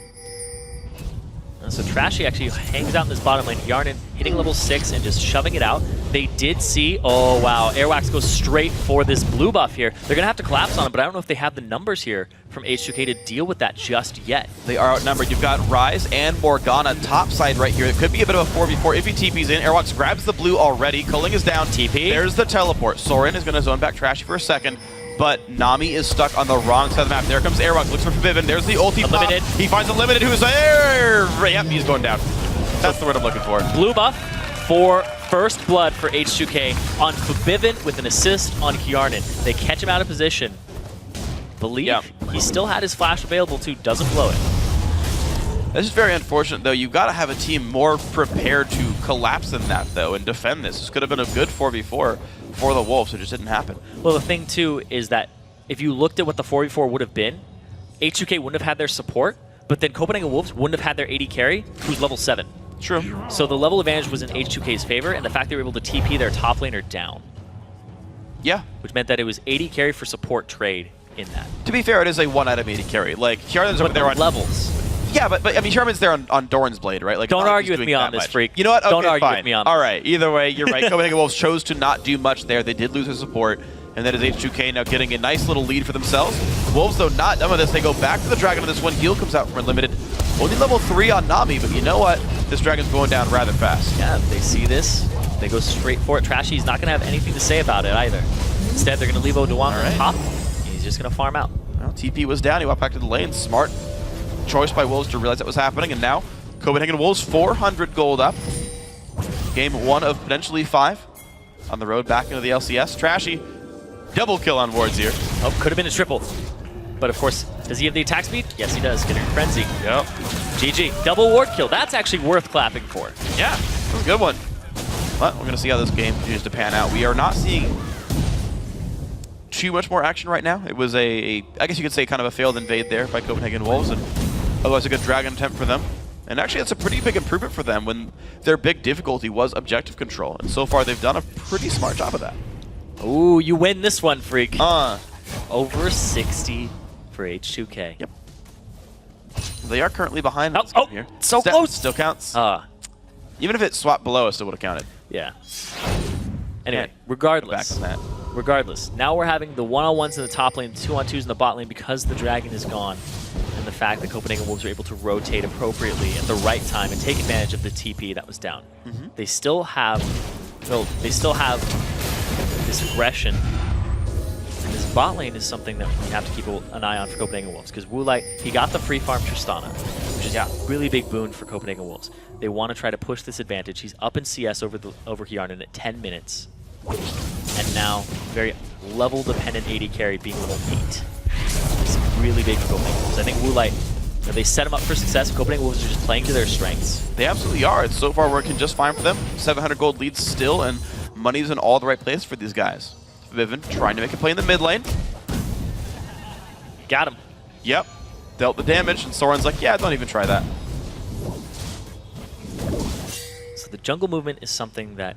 So Trashy actually hangs out in this bottom lane. Hjarnan, hitting level 6 and just shoving it out. They did see, oh wow, Airwax goes straight for this blue buff here. They're gonna have to collapse on him, but I don't know if they have the numbers here from H2K to deal with that just yet. They are outnumbered. You've got Ryze and Morgana topside right here. It could be a bit of a 4v4 if he TP's in. Airwax grabs the blue already. Culling is down. TP. There's the teleport. Soren is gonna zone back Trashy for a second. But Nami is stuck on the wrong side of the map. There comes Airwax, looks for Vivin. There's the ulti pop. He finds Unlimited, who's there. Yep, he's going down. That's the word I'm looking for. Blue buff for first blood for H2K on Vivin with an assist on Hjarnan. They catch him out of position. Believe he still had his flash available too, doesn't blow it. This is very unfortunate, though. You've got to have a team more prepared to collapse than that, though, and defend this. This could have been a good 4v4 for the Wolves. It just didn't happen. Well, the thing, too, is that if you looked at what the 4v4 would have been, H2K wouldn't have had their support, but then Copenhagen Wolves wouldn't have had their AD carry, who's level 7. True. So the level advantage was in H2K's favor, and the fact they were able to TP their top laner down. Yeah. Which meant that it was AD carry for support trade in that. To be fair, it is a 1 out of AD carry. Like, Hjarnan's over there on levels. Yeah, but I mean, Hjarnan's there on Doran's Blade, right? Like, don't argue with me on this, Freak. You know what? Okay, don't argue fine. with me on this. All right, either way, you're right. Copenhagen Wolves chose to not do much there. They did lose their support, and that is H2K now getting a nice little lead for themselves. Wolves, though, not done with this. They go back to the Dragon on this one. Heal comes out from Unlimited. Only level 3 on Nami, but you know what? This Dragon's going down rather fast. Yeah, they see this. They go straight for it. Trashy's not going to have anything to say about it either. Instead, they're going to leave Oduan on top. He's just going to farm out. Well, TP was down. He walked back to the lane. Smart choice by Wolves to realize that was happening, and now Copenhagen Wolves 400 gold up. Game 1 of potentially 5 on the road back into the LCS. Trashy, double kill on wards here. Oh, could have been a triple. But of course, does he have the attack speed? Yes, he does. Getting Frenzy. Yep. GG. Double ward kill. That's actually worth clapping for. Yeah, that was a good one. But we're going to see how this game continues to pan out. We are not seeing too much more action right now. It was I guess you could say, kind of a failed invade there by Copenhagen Wolves, and otherwise a good Dragon attempt for them. And actually, it's a pretty big improvement for them when their big difficulty was objective control. And so far, they've done a pretty smart job of that. Ooh, you win this one, Freak. Over 60 for H2K. Yep. They are currently behind here. So close. Still counts. Even if it swapped below, it still would have counted. Yeah. Anyway, regardless, now we're having the 1-on-1s in the top lane, 2-on-2s in the bot lane because the Dragon is gone. And the fact that Copenhagen Wolves are able to rotate appropriately at the right time and take advantage of the TP that was down. They still have this aggression. And this bot lane is something that we have to keep an eye on for Copenhagen Wolves, because Woolite, he got the free farm Tristana, which is a really big boon for Copenhagen Wolves. They want to try to push this advantage. He's up in CS over Hjarnan at 10 minutes. And now, very level-dependent AD carry being level 8. It's really big for Copenhagen Wolves. I think Woolite, they set him up for success. Copenhagen Wolves are just playing to their strengths. They absolutely are. It's so far working just fine for them. 700 gold leads still, and money's in all the right place for these guys. Vivin trying to make a play in the mid lane. Got him. Yep. Dealt the damage, and Soren's like, yeah, don't even try that. So the jungle movement is something that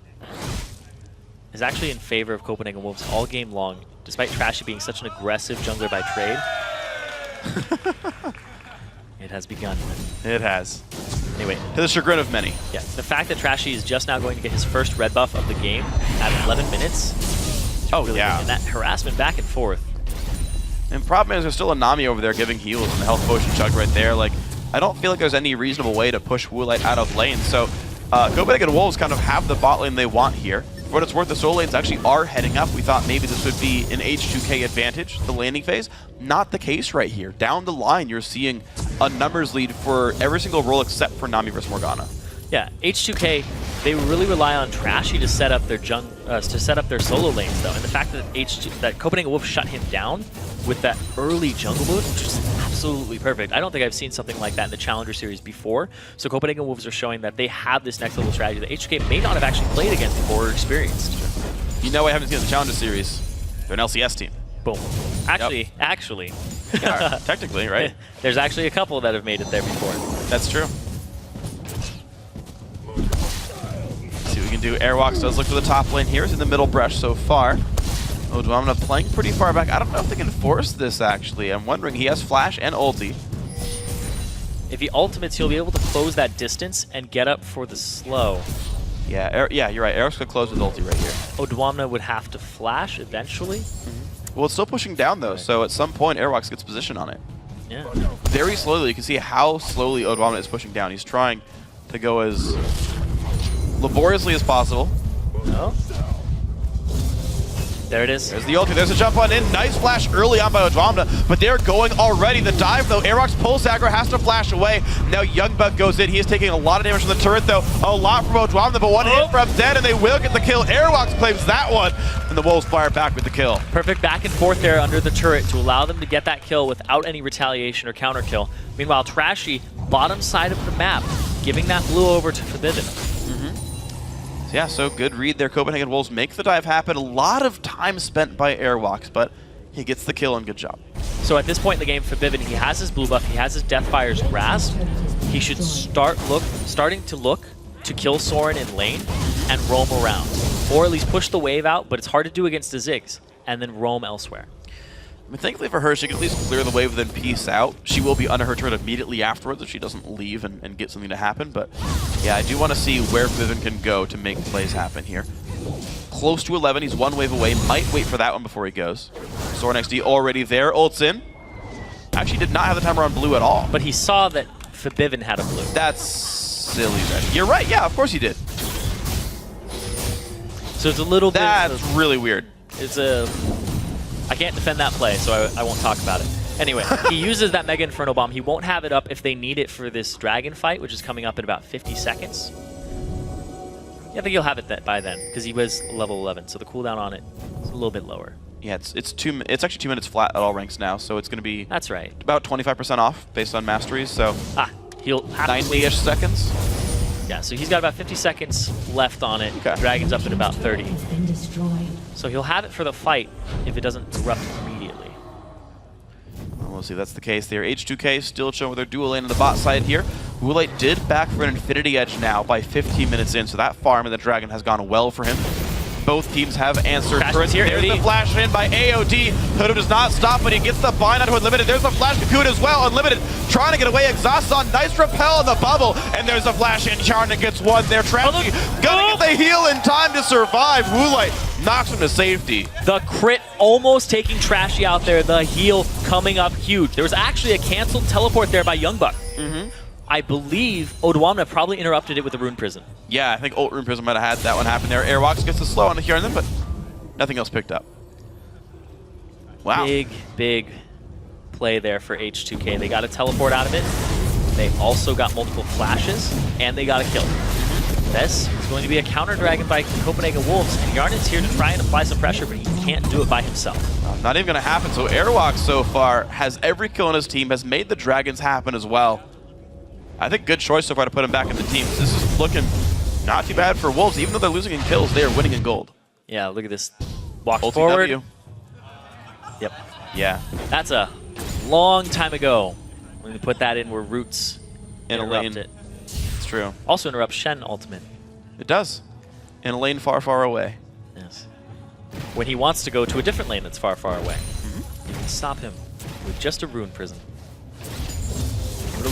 is actually in favor of Copenhagen Wolves all game long, despite Trashy being such an aggressive jungler by trade. It has begun. It has. Anyway. To the chagrin of many. Yeah, the fact that Trashy is just now going to get his first red buff of the game at 11 minutes. Really big. And that harassment back and forth. And problem is there's still a Nami over there giving heals and the health potion chugged right there. Like, I don't feel like there's any reasonable way to push Woolite out of lane. So Copenhagen Wolves kind of have the bot lane they want here. For what it's worth, the solo lanes actually are heading up. We thought maybe this would be an H2K advantage, the landing phase. Not the case right here. Down the line, you're seeing a numbers lead for every single role except for Nami versus Morgana. Yeah, H2K, they really rely on Trashy to set up their solo lanes though, and the fact that Copenhagen Wolves shut him down with that early jungle move, which is absolutely perfect. I don't think I've seen something like that in the Challenger Series before. So Copenhagen Wolves are showing that they have this next level strategy that H2K may not have actually played against before or experienced. You know, I haven't seen the Challenger Series. They're an LCS team. Boom. Actually. Yeah, technically, right? There's actually a couple that have made it there before. That's true. See what we can do. Airwalks does look for the top lane here. He's in the middle brush so far. Oduamna playing pretty far back. I don't know if they can force this, actually. I'm wondering. He has flash and ulti. If he ultimates, he'll be able to close that distance and get up for the slow. Yeah, yeah, you're right. Eric's gonna close with ulti right here. Odwamna would have to flash eventually. Well, it's still pushing down though, so at some point Airwalks gets position on it. Yeah. Very slowly, you can see how slowly Odwamna is pushing down. He's trying to go as laboriously as possible. Oh. There it is. There's the ulti. There's a jump on in. Nice flash early on by Odwamna, but they're going already. The dive, though. Airwalks pulls aggro, has to flash away. Now Youngbuck goes in. He is taking a lot of damage from the turret, though. A lot from Odwamna, but one hit from Dead, and they will get the kill. Airwalks claims that one, and the Wolves fire back with the kill. Perfect back and forth there under the turret to allow them to get that kill without any retaliation or counter kill. Meanwhile, Trashy, bottom side of the map, giving that blue over to Forbidden. Yeah, so good read there. Copenhagen Wolves make the dive happen. A lot of time spent by Airwalks, but he gets the kill and good job. So at this point in the game, Forbidden, he has his blue buff, he has his Deathfire's grasp. He should starting to look to kill Soren in lane and roam around. Or at least push the wave out, but it's hard to do against the Ziggs, and then roam elsewhere. I mean, thankfully for her, she can at least clear the wave and then peace out. She will be under her turret immediately afterwards if she doesn't leave and get something to happen. But yeah, I do want to see where Vivian can go to make plays happen here. Close to 11, he's one wave away. Might wait for that one before he goes. Soren XD already there, ults in. Actually did not have the timer on blue at all. But he saw that Forbidden had a blue. That's silly, Red. You're right, yeah, of course he did. So it's a little bit... That's really weird. It's a... I can't defend that play, so I won't talk about it. Anyway, he uses that Mega Inferno Bomb. He won't have it up if they need it for this Dragon fight, which is coming up in about 50 seconds. Yeah, I think he'll have it by then, because he was level 11, so the cooldown on it is a little bit lower. Yeah, it's actually 2 minutes flat at all ranks now, so it's going to be that's right, about 25% off based on masteries, so he'll have 90-ish seconds. Yeah, so he's got about 50 seconds left on it. Okay. Dragon's up at about 30. So he'll have it for the fight if it doesn't erupt immediately. Well, we'll see if that's the case there. H2K still showing with their dual lane on the bot side here. Woolite did back for an Infinity Edge now by 15 minutes in, so that farm and the Dragon has gone well for him. Both teams have answered. There's the flash in by AOD. Hoodoo does not stop, but he gets the bind onto Unlimited. There's a flash Cocoon as well. Unlimited trying to get away. Exhaust on. Nice repel in the bubble. And there's a flash in. Charna gets one there. Trashy gonna get the heal in time to survive. Woolite knocks him to safety. The crit almost taking Trashy out there. The heal coming up huge. There was actually a canceled teleport there by Youngbuck. I believe Odwamna probably interrupted it with the Rune Prison. Yeah, I think Ult Rune Prison might have had that one happen there. Airwalks gets the slow on the here and then, but nothing else picked up. Wow. Big play there for H2K. They got a teleport out of it. They also got multiple flashes, and they got a kill. This is going to be a counter Dragon by Copenhagen Wolves, and Yarnen's here to try and apply some pressure, but he can't do it by himself. Not even going to happen. So Airwalks so far has every kill on his team, has made the Dragons happen as well. I think good choice so far to put him back in the team. This is looking not too bad for Wolves. Even though they're losing in kills, they are winning in gold. Yeah, look at this. Walk Ulti forward. W. Yep. Yeah. That's a long time ago when we put that in where Roots interrupt it. It's true. Also interrupts Shen ultimate. It does. In a lane far, far away. Yes. When he wants to go to a different lane that's far, far away. You can stop him with just a Rune Prison.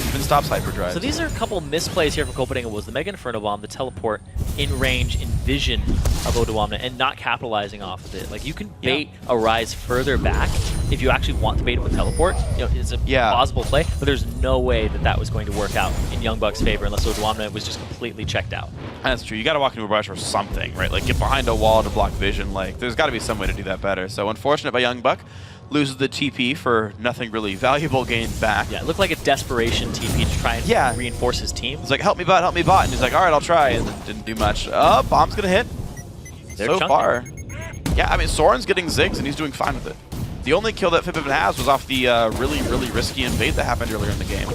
Even stops hyperdrive. So these are a couple misplays here from Copenhagen Wolves. The Mega Inferno Bomb, the teleport in range, in vision of Odwamna, and not capitalizing off of it. Like, you can bait a Rise further back if you actually want to bait him with teleport. You know, it's a plausible play, but there's no way that that was going to work out in Youngbuck's favor unless Odwamna was just completely checked out. That's true. You got to walk into a brush or something, right? Like, get behind a wall to block vision. Like, there's got to be some way to do that better. So unfortunate by Youngbuck. Loses the TP for nothing really valuable gained back. Yeah, it looked like a desperation TP to try and reinforce his team. He's like, help me bot, and he's like, all right, I'll try, and then didn't do much. Bomb's gonna hit. So far. Yeah, I mean, Soren's getting zigs, and he's doing fine with it. The only kill that Fibbin has was off the really risky invade that happened earlier in the game.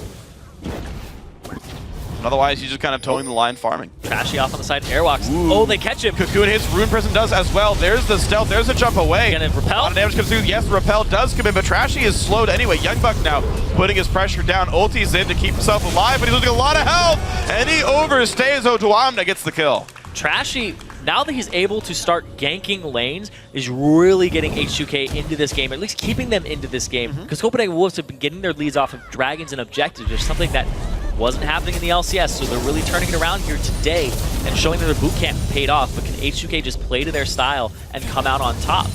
And otherwise, he's just kind of towing the line, farming. Trashy off on the side, Airwalks. Oh, they catch him. Cocoon hits, Rune Prison does as well. There's the stealth, there's a jump away. Gonna repel? A lot of damage comes through. Yes, repel does come in, but Trashy is slowed anyway. Youngbuck now putting his pressure down. Ulti's in to keep himself alive, but he's losing a lot of health, and he overstays. Odwamna gets the kill. Trashy, now that he's able to start ganking lanes, is really getting H2K into this game, or at least keeping them into this game. Because Copenhagen Wolves have been getting their leads off of Dragons and Objectives, which is something that Wasn't happening in the LCS, so they're really turning it around here today and showing that their boot camp paid off. But can H2K just play to their style and come out on top?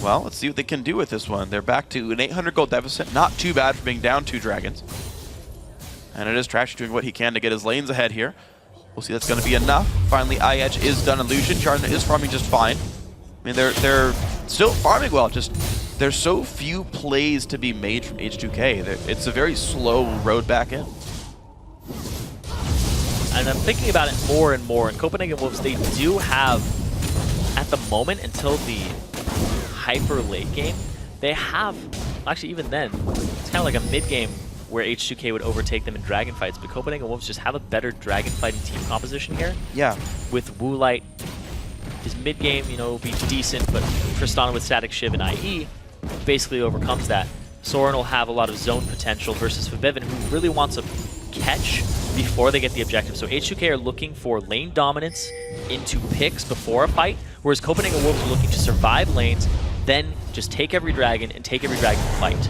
Well, let's see what they can do with this one. They're back to an 800 gold deficit. Not too bad for being down 2 dragons. And it is Trashy doing what he can to get his lanes ahead here. We'll see that's going to be enough. Finally, iEdge is done. Illusion Charna is farming just fine. I mean, they're still farming well. Just there's so few plays to be made from H2K. It's a very slow road back in. And I'm thinking about it more and more. In Copenhagen Wolves, they do have, at the moment, until the hyper late game, they have, actually even then, it's kind of like a mid game where H2K would overtake them in dragon fights, but Copenhagen Wolves just have a better dragon fighting team composition here. Yeah. With Woolite, his mid game, you know, will be decent, but Tristana with Static Shiv and IE basically overcomes that. Soren will have a lot of zone potential versus Fabevin, who really wants a catch before they get the objective. So H2K are looking for lane dominance into picks before a fight, whereas Copenhagen Wolves are looking to survive lanes, then just take every dragon and take every dragon fight.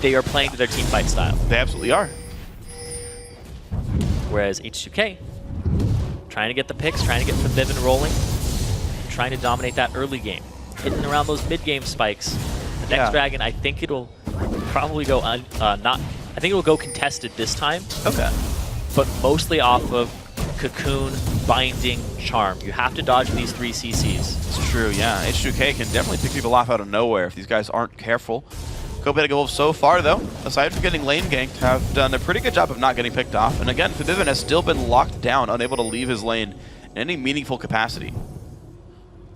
They are playing to their team fight style. They absolutely are. Whereas H2K, trying to get the picks, trying to get Fabevin rolling, and trying to dominate that early game. Hitting around those mid-game spikes. The next dragon, I think it'll probably go I think it will go contested this time. Okay. But mostly off of Cocoon, Binding, Charm. You have to dodge these 3 CCs. It's true, yeah. H2K can definitely pick people off out of nowhere if these guys aren't careful. Copenhagen Wolves so far, though, aside from getting lane ganked, have done a pretty good job of not getting picked off. And again, Fabevin has still been locked down, unable to leave his lane in any meaningful capacity.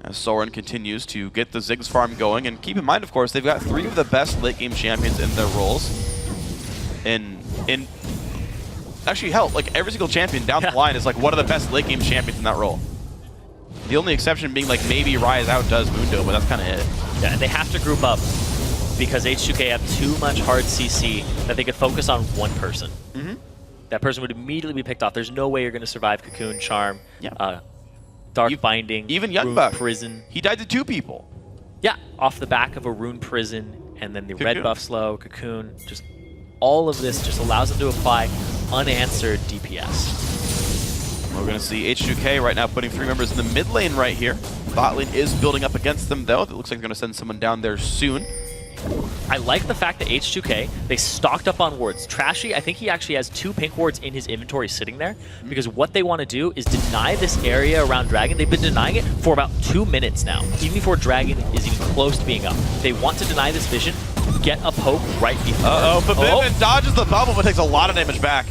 As Soren continues to get the Ziggs farm going. And keep in mind, of course, they've got 3 of the best late-game champions in their roles. Actually, hell, like every single champion down the line is like one of the best late-game champions in that role. The only exception being like maybe Rise outdoes Mundo, but that's kind of it. Yeah, and they have to group up because H2K have too much hard CC that they could focus on one person. That person would immediately be picked off. There's no way you're going to survive Cocoon, Charm, Dark Binding, even Rune Youngbuck. Prison. He died to 2 people. Yeah, off the back of a Rune Prison, and then the Cocoon. red buff slow, Cocoon. Just all of this just allows them to apply unanswered DPS. We're going to see H2K right now putting 3 members in the mid lane right here. Bot lane is building up against them, though. It looks like they're going to send someone down there soon. I like the fact that H2K, they stocked up on wards. Trashy, I think he actually has 2 pink wards in his inventory sitting there, because what they want to do is deny this area around Dragon. They've been denying it for about 2 minutes now, even before Dragon is even close to being up. They want to deny this vision, get a poke right before. Uh-oh, Fabevin dodges the bubble, but takes a lot of damage back.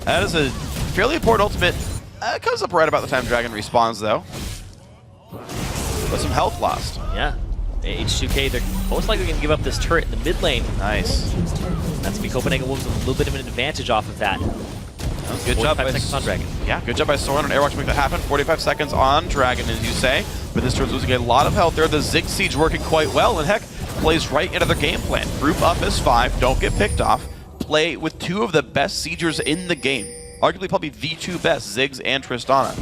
That is a fairly important ultimate. It comes up right about the time Dragon respawns, though. With some health lost. Yeah. H2K, they're most likely going to give up this turret in the mid lane. Nice. That's going to be Copenhagen Wolves with a little bit of an advantage off of that. Good job by 45 seconds on Dragon. Yeah, good job by Soren and Airwatch to make that happen. 45 seconds on Dragon, as you say. But this turret's losing a lot of health there. The Ziggs Siege working quite well, and heck, plays right into their game plan. Group up as 5, don't get picked off. Play with 2 of the best Siegers in the game. Arguably probably the 2 best, Ziggs and Tristana.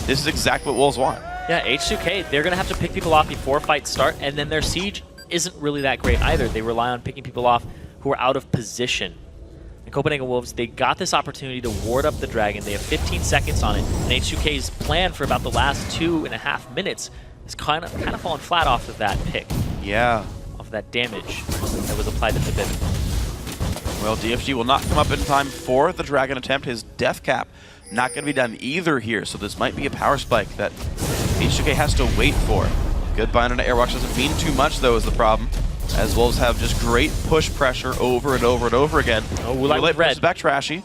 This is exactly what Wolves want. Yeah, H2K, they're going to have to pick people off before fights start, and then their siege isn't really that great either. They rely on picking people off who are out of position. And Copenhagen Wolves, they got this opportunity to ward up the Dragon. They have 15 seconds on it, and H2K's plan for about the last 2.5 minutes is kind of fallen flat off of that pick. Yeah. Off of that damage that was applied to Fabevin. Well, DFG will not come up in time for the Dragon attempt. His death cap not going to be done either here, so this might be a power spike that H2K has to wait for. Good bind on Airwatch doesn't mean too much, though, is the problem. As Wolves have just great push pressure over and over and over again. Oh, Woolite red. Pushes back Trashy.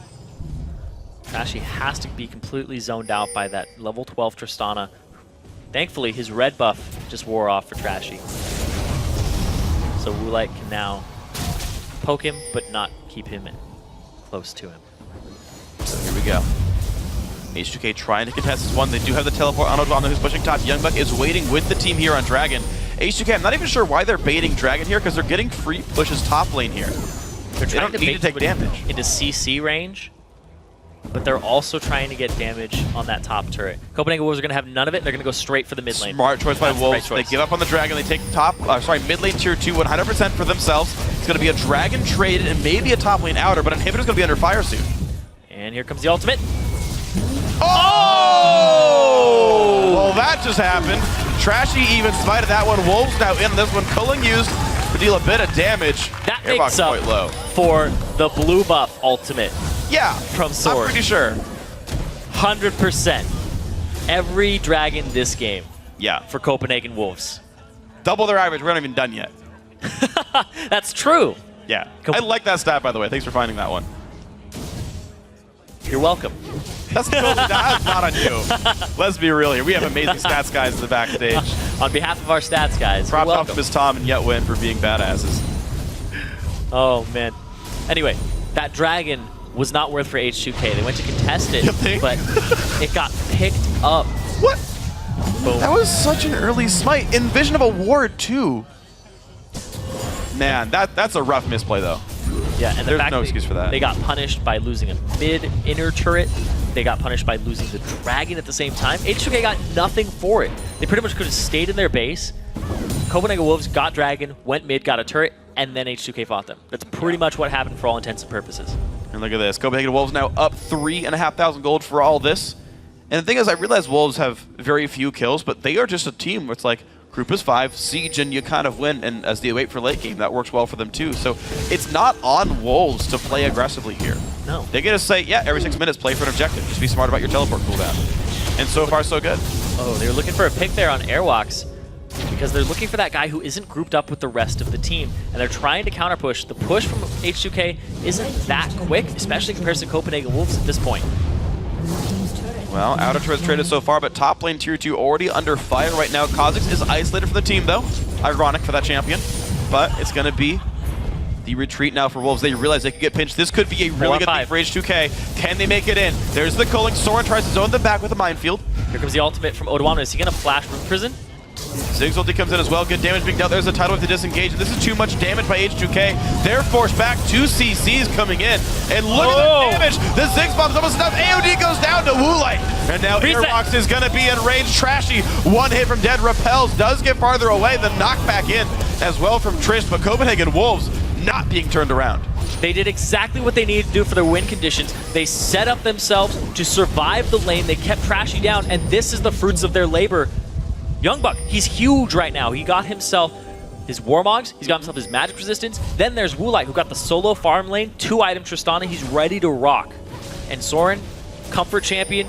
Trashy has to be completely zoned out by that level 12 Tristana. Thankfully, his red buff just wore off for Trashy. So Woolite can now poke him, but not keep him close to him. So here we go. H2K trying to contest this one. They do have the teleport on Odwanda, who's pushing top. Youngbuck is waiting with the team here on Dragon. H2K, I'm not even sure why they're baiting Dragon here, because they're getting free pushes top lane here. They're trying to take damage into CC range, but they're also trying to get damage on that top turret. Copenhagen Wolves are going to have none of it. They're going to go straight for the mid lane. Smart choice by That's the Wolves. right choice. They give up on the Dragon. They take mid lane tier 2 100% for themselves. It's going to be a Dragon traded and maybe a top lane outer, but Inhibitor's going to be under fire soon. And here comes the ultimate. Oh! Well, that just happened. Trashy even spited that one. Wolves now in this one. Culling used to deal a bit of damage. That Airbox makes up quite low. for the blue buff ultimate. Yeah, from Sword. I'm pretty sure. 100%. Every dragon this game. Yeah. For Copenhagen Wolves. Double their average. We're not even done yet. That's true. Yeah. I like that stat, by the way. Thanks for finding that one. You're welcome. That's not on you. Let's be real here. We have amazing stats guys in the backstage. On behalf of our stats guys, props off to Ms. Tom and Yetwin for being badasses. Oh, man. Anyway, that dragon was not worth for H2K. They went to contest it, but it got picked up. What? Boom. That was such an early smite. In Vision of a Ward, too. Man, that's a rough misplay, though. Yeah, and there's no excuse for that. They got punished by losing a mid inner turret. They got punished by losing the dragon at the same time. H2K got nothing for it. They pretty much could have stayed in their base. Copenhagen Wolves got dragon, went mid, got a turret, and then H2K fought them. That's pretty much what happened for all intents and purposes. And look at this. Copenhagen Wolves now up 3,500 gold for all this. And the thing is, I realize Wolves have very few kills, but they are just a team where it's like, group is 5, siege, and you kind of win. And as they wait for late game, that works well for them too. So it's not on Wolves to play aggressively here. No. They get to say, yeah, every 6 minutes, play for an objective. Just be smart about your teleport cooldown. And so far, so good. Oh, they were looking for a pick there on Airwalks because they're looking for that guy who isn't grouped up with the rest of the team. And they're trying to counter push. The push from H2K isn't that quick, especially in comparison to Copenhagen Wolves at this point. Well, outer turret's traded so far, but top lane tier 2 already under fire right now. Kha'Zix is isolated from the team, though. Ironic for that champion. But it's going to be the retreat now for Wolves. They realize they could get pinched. This could be a really good thing for H2K. Can they make it in? There's the culling. Soren tries to zone them back with a minefield. Here comes the ultimate from Odawano. Is he going to flash Room Prison? Ziggs ulti comes in as well. Good damage being dealt. There's a tidal wave to disengage. This is too much damage by H2K. They're forced back. 2 CCs coming in. And look at the damage. The Ziggs bomb's almost enough. AOD goes down to Woolite. And now Airbox is going to be in range. Trashy. One hit from Dead repels. Does get farther away. The knockback in as well from Trish. But Copenhagen Wolves not being turned around. They did exactly what they needed to do for their win conditions. They set up themselves to survive the lane. They kept Trashy down. And this is the fruits of their labor. Youngbuck, he's huge right now. He got himself his Warmogs, he's got himself his magic resistance. Then there's Woolite, who got the solo farm lane, 2-item Tristana. He's ready to rock. And Soren, comfort champion,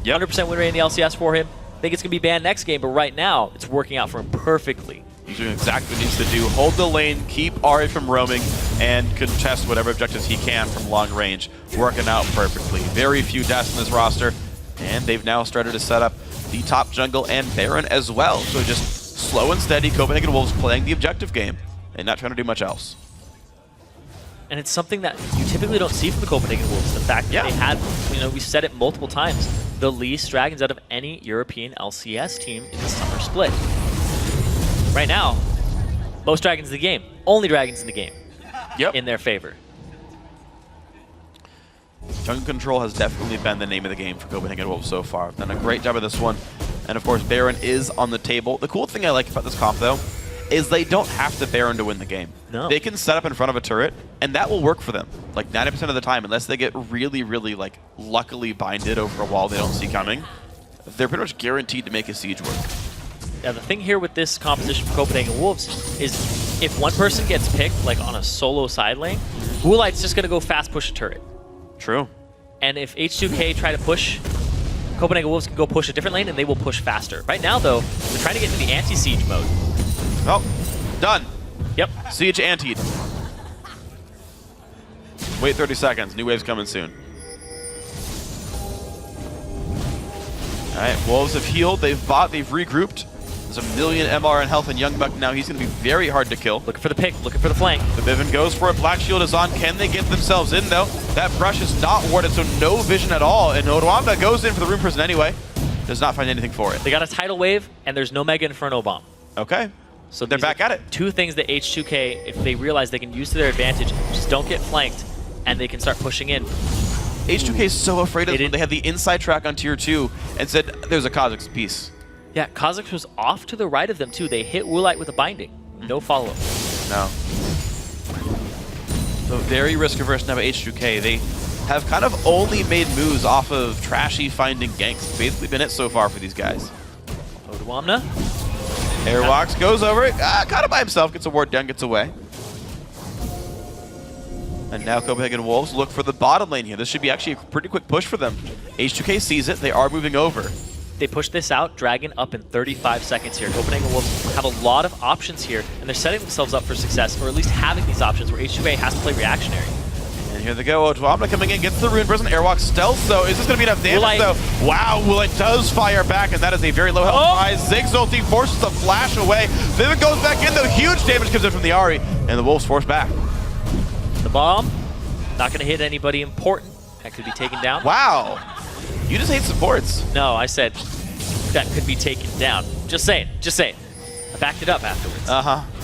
100% win rate in the LCS for him. I think it's going to be banned next game, but right now, it's working out for him perfectly. He's doing exactly what he needs to do. Hold the lane, keep Ari from roaming, and contest whatever objectives he can from long range. Working out perfectly. Very few deaths in this roster, and they've now started to set up the top jungle and Baron as well. So just slow and steady, Copenhagen Wolves playing the objective game and not trying to do much else. And it's something that you typically don't see from the Copenhagen Wolves. The fact that they had, we said it multiple times, the least dragons out of any European LCS team in the summer split. Right now, most dragons in the game, only dragons in the game, in their favor. Jungle control has definitely been the name of the game for Copenhagen Wolves so far. Done a great job of this one. And of course, Baron is on the table. The cool thing I like about this comp, though, is they don't have to Baron to win the game. No. They can set up in front of a turret, and that will work for them. Like 90% of the time, unless they get really, really, like, luckily binded over a wall they don't see coming, they're pretty much guaranteed to make a siege work. Now, the thing here with this composition for Copenhagen Wolves is if one person gets picked, like on a solo side lane, Woolite's just going to go fast push a turret. True. And if H2K try to push, Copenhagen Wolves can go push a different lane and they will push faster. Right now, though, they're trying to get into the anti-siege mode. Oh, done. Yep. Siege antied. Wait 30 seconds. New wave's coming soon. All right, Wolves have healed. They've bought. They've regrouped. There's a million MR in health, and Youngbuck now, he's going to be very hard to kill. Looking for the pick, looking for the flank. The Viven goes for it. Black Shield is on. Can they get themselves in, though? That brush is not warded, so no vision at all. And Odawanda goes in for the Room Prison anyway. Does not find anything for it. They got a tidal wave, and there's no Mega Inferno Bomb. Okay. So they're back at it. Two things that H2K, if they realize they can use to their advantage, just don't get flanked, and they can start pushing in. H2K is so afraid of them. They had the inside track on tier 2 and said, there's a Kha'Zix piece. Yeah, Kha'Zix was off to the right of them too. They hit Woolite with a binding. No follow-up. No. So very risk-averse now by H2K. They have kind of only made moves off of trashy finding ganks. Basically been it so far for these guys. Odwamna. Airwalks goes over it. Kind of by himself. Gets a ward down, gets away. And now Copenhagen Wolves look for the bottom lane here. This should be actually a pretty quick push for them. H2K sees it. They are moving over. They push this out, Dragon up in 35 seconds here. Copenhagen Wolves have a lot of options here, and they're setting themselves up for success, or at least having these options where H2K has to play reactionary. And here they go. Odwamna coming in, gets the Rune Prison. Airwalk stealth, so is this going to be enough damage, though? Wow, Woolite does fire back, and that is a very low health rise. Ziggs ulti forces the flash away. Vivid goes back in, though. Huge damage comes in from the Ahri, and the Wolves force back. The bomb, not going to hit anybody important. That could be taken down. Wow. You just hate supports. No, I said that could be taken down. Just saying, just saying. I backed it up afterwards.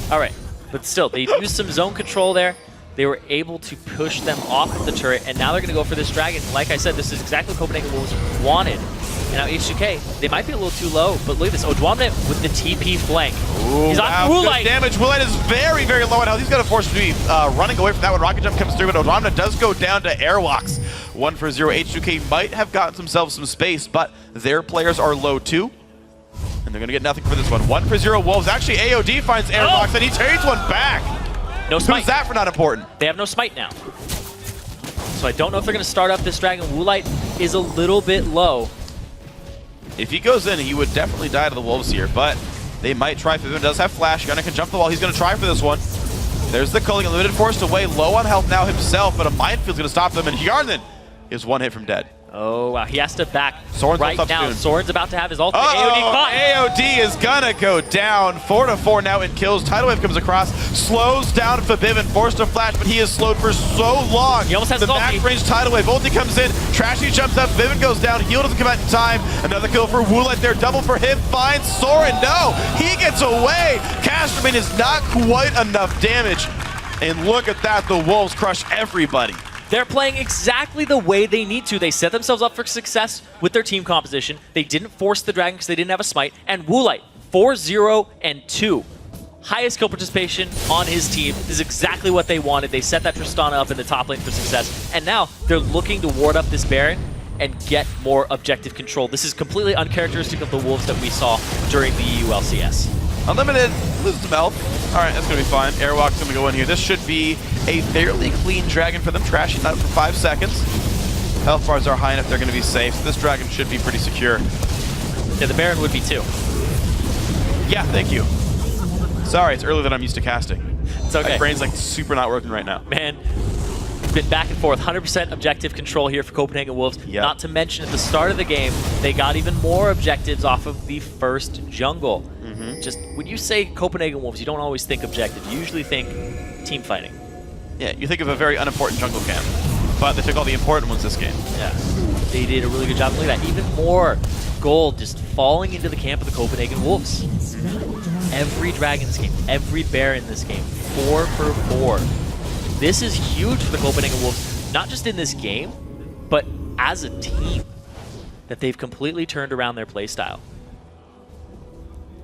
All right, but still, they used some zone control there. They were able to push them off of the turret, and now they're going to go for this Dragon. Like I said, this is exactly what Copenhagen Wolves wanted. And now H2K, they might be a little too low, but look at this. Odwamna with the TP flank. Ooh, he's on Woolite. Damage. Woolite is very, very low on health. He's going to force to be running away from that when Rocket Jump comes through, but Odwamna does go down to Airwalks. 1-0. H2K might have gotten themselves some space, but their players are low too. And they're going to get nothing for this one. 1-0 Wolves. Actually, AOD finds Airwalks, and he trades one back. No smite. Who's that for not important? They have no smite now. So I don't know if they're going to start up this Dragon. Woolite is a little bit low. If he goes in, he would definitely die to the Wolves here, but they might try. Vivian does have flash. Gunnar can jump the wall. He's going to try for this one. There's the culling. Unlimited forced away. Low on health now himself, but a minefield's going to stop them, and Hjarnan is one hit from dead. Oh, wow. He has to back Soren's right now. soon. Soren's about to have his ultimate. AOD caught. AOD is gonna go down. 4-4 now in kills. Tidal Wave comes across, slows down Fabiven, forced to flash, but he is slowed for so long. He almost has the max range Tidal Wave. Ulti comes in, Trashy jumps up, Fabiven goes down, heal doesn't come out in time. Another kill for Woolite there, double for him, finds Soren. No, he gets away. Casterman is not quite enough damage. And look at that, the Wolves crush everybody. They're playing exactly the way they need to. They set themselves up for success with their team composition. They didn't force the Dragon because they didn't have a smite. And Woolite, 4-0-2. Highest kill participation on his team. This is exactly what they wanted. They set that Tristana up in the top lane for success. And now they're looking to ward up this Baron and get more objective control. This is completely uncharacteristic of the Wolves that we saw during the EU LCS. Unlimited, loses some health. All right, that's going to be fine. Airwalk's going to go in here. This should be a fairly clean Dragon for them. Trashy not up for 5 seconds. Health bars are high enough they're going to be safe. So this Dragon should be pretty secure. Yeah, the Baron would be too. Yeah, thank you. Sorry, it's earlier than I'm used to casting. It's okay. My brain's like super not working right now. Man, been back and forth. 100% objective control here for Copenhagen Wolves. Yep. Not to mention at the start of the game, they got even more objectives off of the first jungle. Just when you say Copenhagen Wolves, you don't always think objective. You usually think team fighting. Yeah, you think of a very unimportant jungle camp, but they took all the important ones this game. Yeah, they did a really good job. Look at that. Even more gold just falling into the camp of the Copenhagen Wolves. Every Dragon in this game, every Bear in this game, 4 for 4. This is huge for the Copenhagen Wolves, not just in this game, but as a team, that they've completely turned around their playstyle.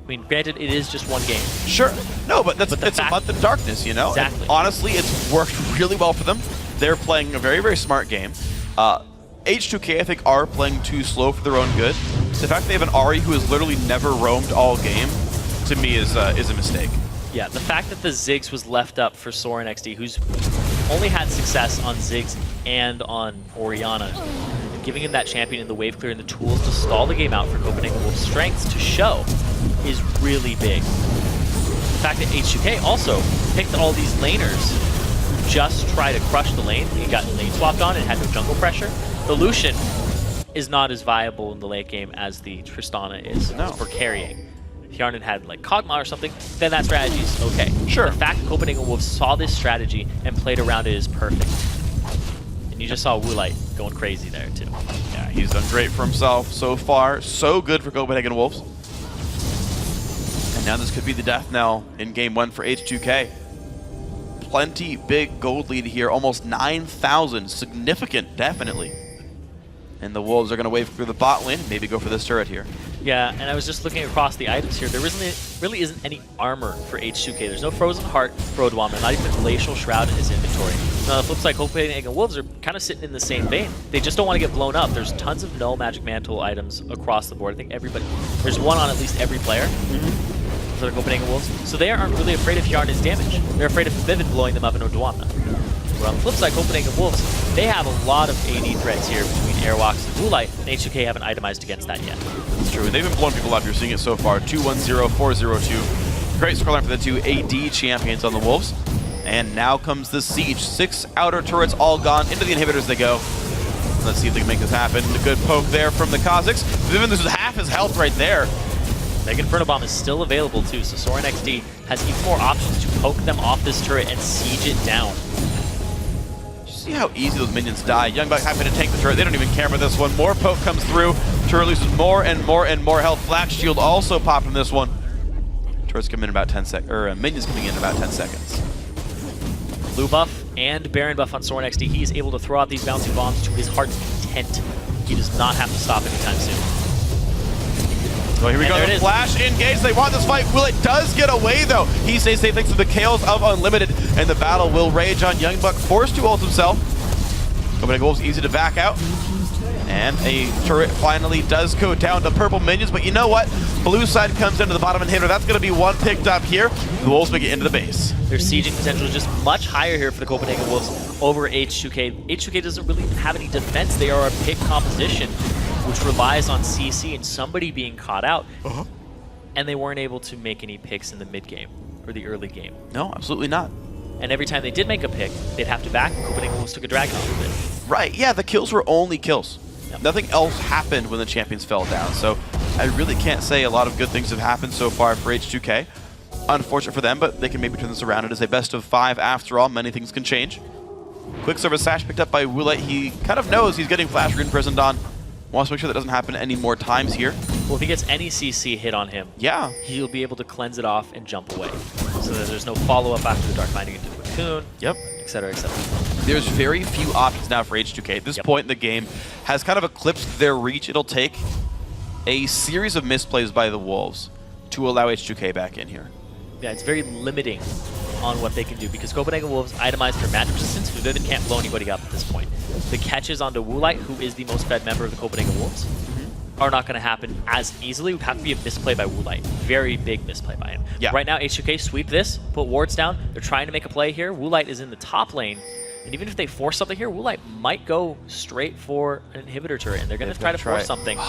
I mean, granted, it is just one game. Sure. No, but it's a month of darkness, you know? Exactly. And honestly, it's worked really well for them. They're playing a very, very smart game. H2K, I think, are playing too slow for their own good. The fact they have an Ahri who has literally never roamed all game, to me, is a mistake. Yeah, the fact that the Ziggs was left up for Soren XD, who's only had success on Ziggs and on Orianna, and giving him that champion in the wave clear and the tools to stall the game out for Copenhagen Wolves' strengths to show is really big. The fact that H2K also picked all these laners who just try to crush the lane and got lane swapped on and had no jungle pressure. The Lucian is not as viable in the late game as the Tristana is for carrying. If Hjarnan had like Kog'Maw or something, then that strategy is okay. Sure. The fact that Copenhagen Wolves saw this strategy and played around it is perfect. And you just saw Woolite going crazy there too. Yeah, he's done great for himself so far. So good for Copenhagen Wolves. And now this could be the death knell in game 1 for H2K. Plenty big gold lead here, almost 9,000. Significant, definitely. And the Wolves are going to wave through the bot lane and maybe go for this turret here. Yeah, and I was just looking across the items here. There really isn't any armor for H2K. There's no Frozen Heart for Odwamna, not even a Glacial Shroud in his inventory. Now, on the flip side, Copenhagen Wolves are kind of sitting in the same vein. They just don't want to get blown up. There's tons of no Magic Mantle items across the board. I think there's one on at least every player for the Copenhagen Wolves. So they aren't really afraid of Yarn's damage. They're afraid of Vivid blowing them up in Odwamna. But on the flip side, Copenhagen Wolves, they have a lot of AD threats here between Airwalks and Woolite, and H2K haven't itemized against that yet. It's true. They've been blowing people up. You're seeing it so far. 2-1-0, 4-0-2. Great scoreline for the two AD champions on the Wolves. And now comes the siege. 6 outer turrets all gone. Into the inhibitors they go. Let's see if they can make this happen. A good poke there from the Kazakhs. Vivian, this is half his health right there. Mega Inferno Bomb is still available too, so Soren XD has even more options to poke them off this turret and siege it down. See how easy those minions die. Youngbuck happy to tank the turret. They don't even care about this one. More poke comes through. Turret loses more and more and more health. Flash shield also popped from this one. Turrets come in about 10 seconds, or minions coming in about 10 seconds. Blue buff and Baron buff on Soren XD. He is able to throw out these bouncing bombs to his heart's content. He does not have to stop anytime soon. So here we go, the Flash engaged. They want this fight. Will it does get away though. He stays safe thanks to the Chaos of Unlimited, and the battle will rage on. Youngbuck forced to ult himself. Copenhagen Wolves easy to back out. And a turret finally does go down to purple minions, but you know what? Blue side comes into the bottom inhibitor. That's going to be one picked up here. The Wolves make it into the base. Their sieging potential is just much higher here for the Copenhagen Wolves over H2K. H2K doesn't really have any defense. They are a pick composition, which relies on CC and somebody being caught out. And they weren't able to make any picks in the mid game or the early game. No, absolutely not. And every time they did make a pick, they'd have to back. Copenhagen Wolves took a dragon off of it. Right, yeah, the kills were only kills. Yep. Nothing else happened when the champions fell down. So I really can't say a lot of good things have happened so far for H2K. Unfortunate for them, but they can maybe turn this around. It is a best of 5 after all. Many things can change. Quick service sash picked up by Woolite. He kind of knows he's getting Flash Rune imprisoned on. Wants to make sure that doesn't happen any more times here. Well, if he gets any CC hit on him, yeah, he'll be able to cleanse it off and jump away. So that there's no follow-up after the Dark Binding into the Cocoon, yep, etc., etc. There's very few options now for H2K. At this point in the game has kind of eclipsed their reach. It'll take a series of misplays by the Wolves to allow H2K back in here. Yeah, it's very limiting on what they can do because Copenhagen Wolves itemized their magic resistance, who then can't blow anybody up at this point. The catches onto Woolite, who is the most fed member of the Copenhagen Wolves, are not going to happen as easily. It would have to be a misplay by Woolite. Very big misplay by him. Yeah. Right now, H2K sweep this, put wards down. They're trying to make a play here. Woolite is in the top lane. And even if they force something here, Woolite might go straight for an inhibitor turret, and they're going to try to force something.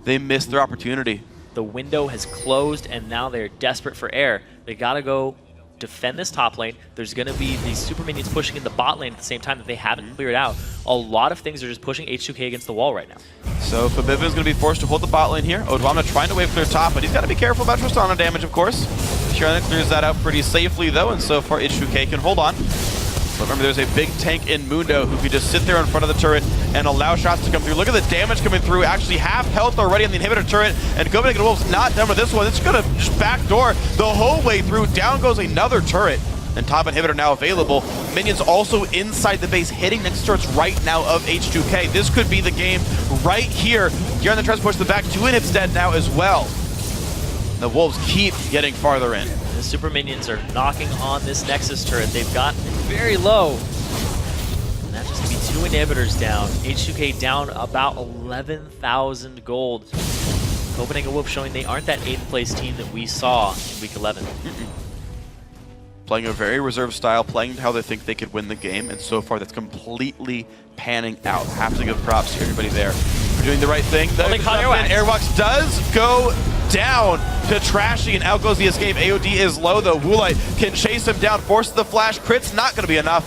They missed their opportunity. The window has closed, and now they're desperate for air. They got to go defend this top lane. There's going to be these super minions pushing in the bot lane at the same time that they haven't cleared out. A lot of things are just pushing H2K against the wall right now. So Fabivan's going to be forced to hold the bot lane here. Odwamna trying to wave clear top, but he's got to be careful about Tristana damage, of course. Sharona clears that out pretty safely, though, and so far H2K can hold on. But remember, there's a big tank in Mundo who can just sit there in front of the turret and allow shots to come through. Look at the damage coming through. Actually, half health already on the inhibitor turret, and Copenhagen Wolves not done with this one. It's going to just backdoor the whole way through. Down goes another turret, and top inhibitor now available. Minions also inside the base, hitting next turrets right now of H2K. This could be the game right here. Yarn tries to push the back. 2 inhibs dead now as well. The Wolves keep getting farther in. The super minions are knocking on this Nexus turret. They've got it very low. And that's just going to be 2 inhibitors down. H2K down about 11,000 gold. Copenhagen Wolves showing they aren't that 8th place team that we saw in week 11. Playing a very reserved style, playing how they think they could win the game, and so far that's completely panning out. Have to give props to everybody there for doing the right thing. Airwalks does go down to Trashy, and out goes the escape. AOD is low, though. Woolite can chase him down, forces the flash. Crit's not going to be enough.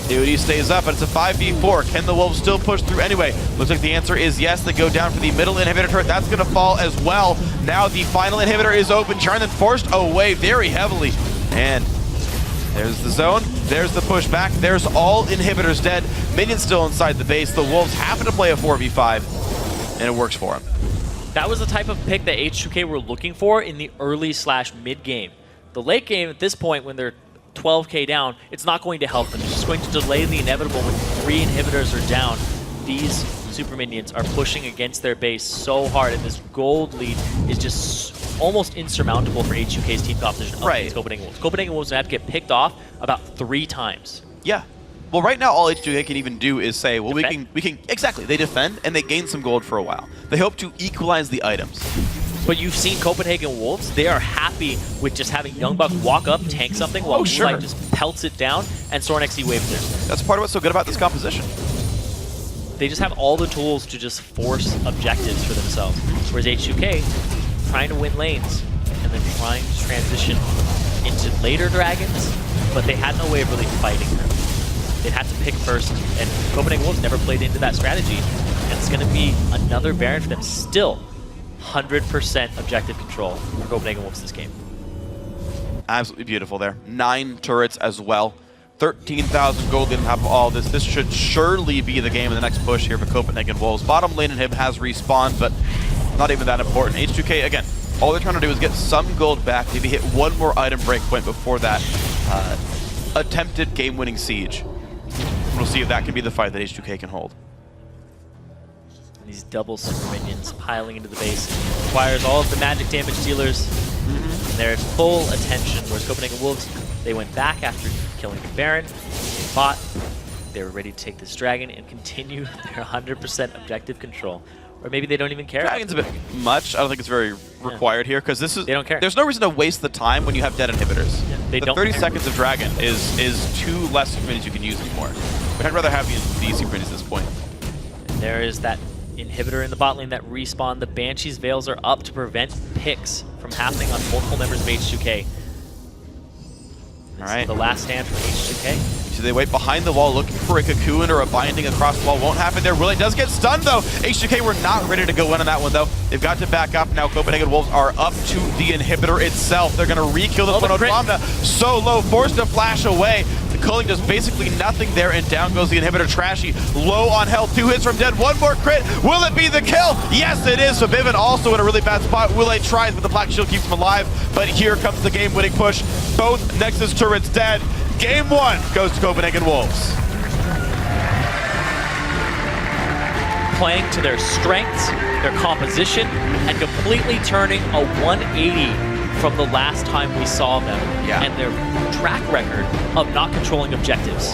AOD stays up, but it's a 5v4. Can the Wolves still push through anyway? Looks like the answer is yes. They go down for the middle inhibitor turret. That's going to fall as well. Now the final inhibitor is open. Charnan forced away very heavily. And there's the zone. There's the pushback. There's all inhibitors dead. Minions still inside the base. The Wolves happen to play a 4v5, and it works for them. That was the type of pick that H2K were looking for in the early/mid game. The late game at this point, when they're 12k down, it's not going to help them. It's just going to delay the inevitable when 3 inhibitors are down. These super minions are pushing against their base so hard, and this gold lead is just almost insurmountable for H2K's team composition against Copenhagen Wolves. Copenhagen Wolves had to get picked off about 3 times. Yeah. Well, right now, all H2K can even do is say, well, we can exactly. They defend, and they gain some gold for a while. They hope to equalize the items. But you've seen Copenhagen Wolves, they are happy with just having Youngbuck walk up, tank something, while Moonlight just pelts it down, and Soren XC wave clears. That's part of what's so good about this composition. They just have all the tools to just force objectives for themselves. Whereas H2K, trying to win lanes, and then trying to transition into later dragons, but they had no way of really fighting them. They had to pick first, and Copenhagen Wolves never played into that strategy, and it's going to be another Baron for them. Still 100% objective control for Copenhagen Wolves this game. Absolutely beautiful there. 9 turrets as well. 13,000 gold on top of all this. This should surely be the game in the next push here for Copenhagen Wolves. Bottom lane inhib has respawned, but not even that important. H2K, again, all they're trying to do is get some gold back, maybe hit one more item breakpoint before that attempted game-winning siege. We'll see if that can be the fight that H2K can hold. These double super minions piling into the base requires all of the magic damage dealers their full attention, whereas Copenhagen Wolves, they went back after killing the Baron, they fought, they were ready to take this dragon and continue their 100% objective control. Or maybe they don't even care. Dragon's a bit much. I don't think it's very required here, because this is... They don't care. There's no reason to waste the time when you have dead inhibitors. Yeah, they the don't 30 care. seconds of Dragon is 2 less super minions you can use anymore. But I'd rather have these super minions at this point. And there is that inhibitor in the bot lane that respawned. The Banshee's Veils are up to prevent picks from happening on multiple members of H2K. All right. The last stand from H2K. So they wait behind the wall looking for a cocoon or a binding across the wall. Won't happen there. Willie does get stunned, though. H2K were not ready to go in on that one, though. They've got to back up. Now Copenhagen Wolves are up to the inhibitor itself. They're going to re-kill this one. Odwamna so low, forced to flash away. The culling does basically nothing there, and down goes the inhibitor. Trashy, low on health. 2 hits from dead. 1 more crit. Will it be the kill? Yes, it is. So Vivian also in a really bad spot. Willie tries, but the Black Shield keeps him alive. But here comes the game-winning push. Both Nexus turrets dead. Game 1 goes to Copenhagen Wolves. Playing to their strengths, their composition, and completely turning a 180 from the last time we saw them, and their track record of not controlling objectives.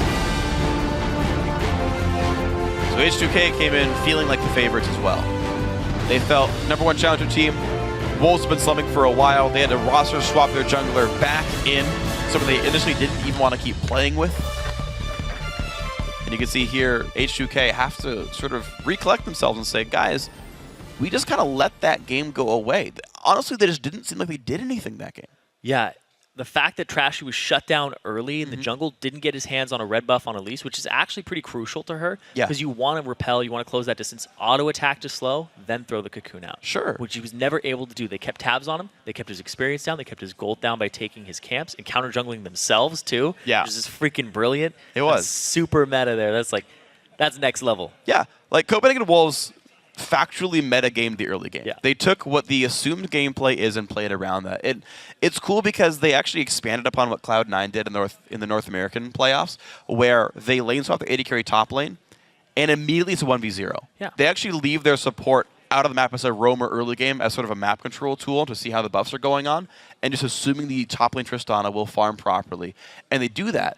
So H2K came in feeling like the favorites as well. They felt #1 challenger team. Wolves have been slumping for a while. They had to roster swap their jungler back in, someone they initially didn't even want to keep playing with. And you can see here, H2K have to sort of recollect themselves and say, guys, we just kind of let that game go away. Honestly, they just didn't seem like they did anything that game. Yeah, the fact that Trashy was shut down early in the jungle, didn't get his hands on a red buff on Elise, which is actually pretty crucial to her. Yeah. Because you want to repel, you want to close that distance, auto-attack to slow, then throw the cocoon out. Sure. Which he was never able to do. They kept tabs on him, they kept his experience down, they kept his gold down by taking his camps and counter-jungling themselves too. Yeah. Which is just freaking brilliant. It was. That's super meta there. That's like, that's next level. Yeah, like Copenhagen Wolves factually meta-gamed the early game. Yeah. They took what the assumed gameplay is and played around that. It's cool because they actually expanded upon what Cloud9 did in the North American playoffs, where they lane swap their AD carry top lane, and immediately it's a 1v0. Yeah. They actually leave their support out of the map as a roamer early game as sort of a map control tool to see how the buffs are going on, and just assuming the top lane Tristana will farm properly. And they do that.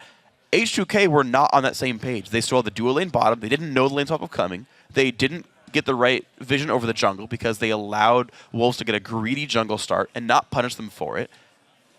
H2K were not on that same page. They saw the dual lane bottom. They didn't know the lane swap was coming. They didn't get the right vision over the jungle because they allowed Wolves to get a greedy jungle start and not punish them for it.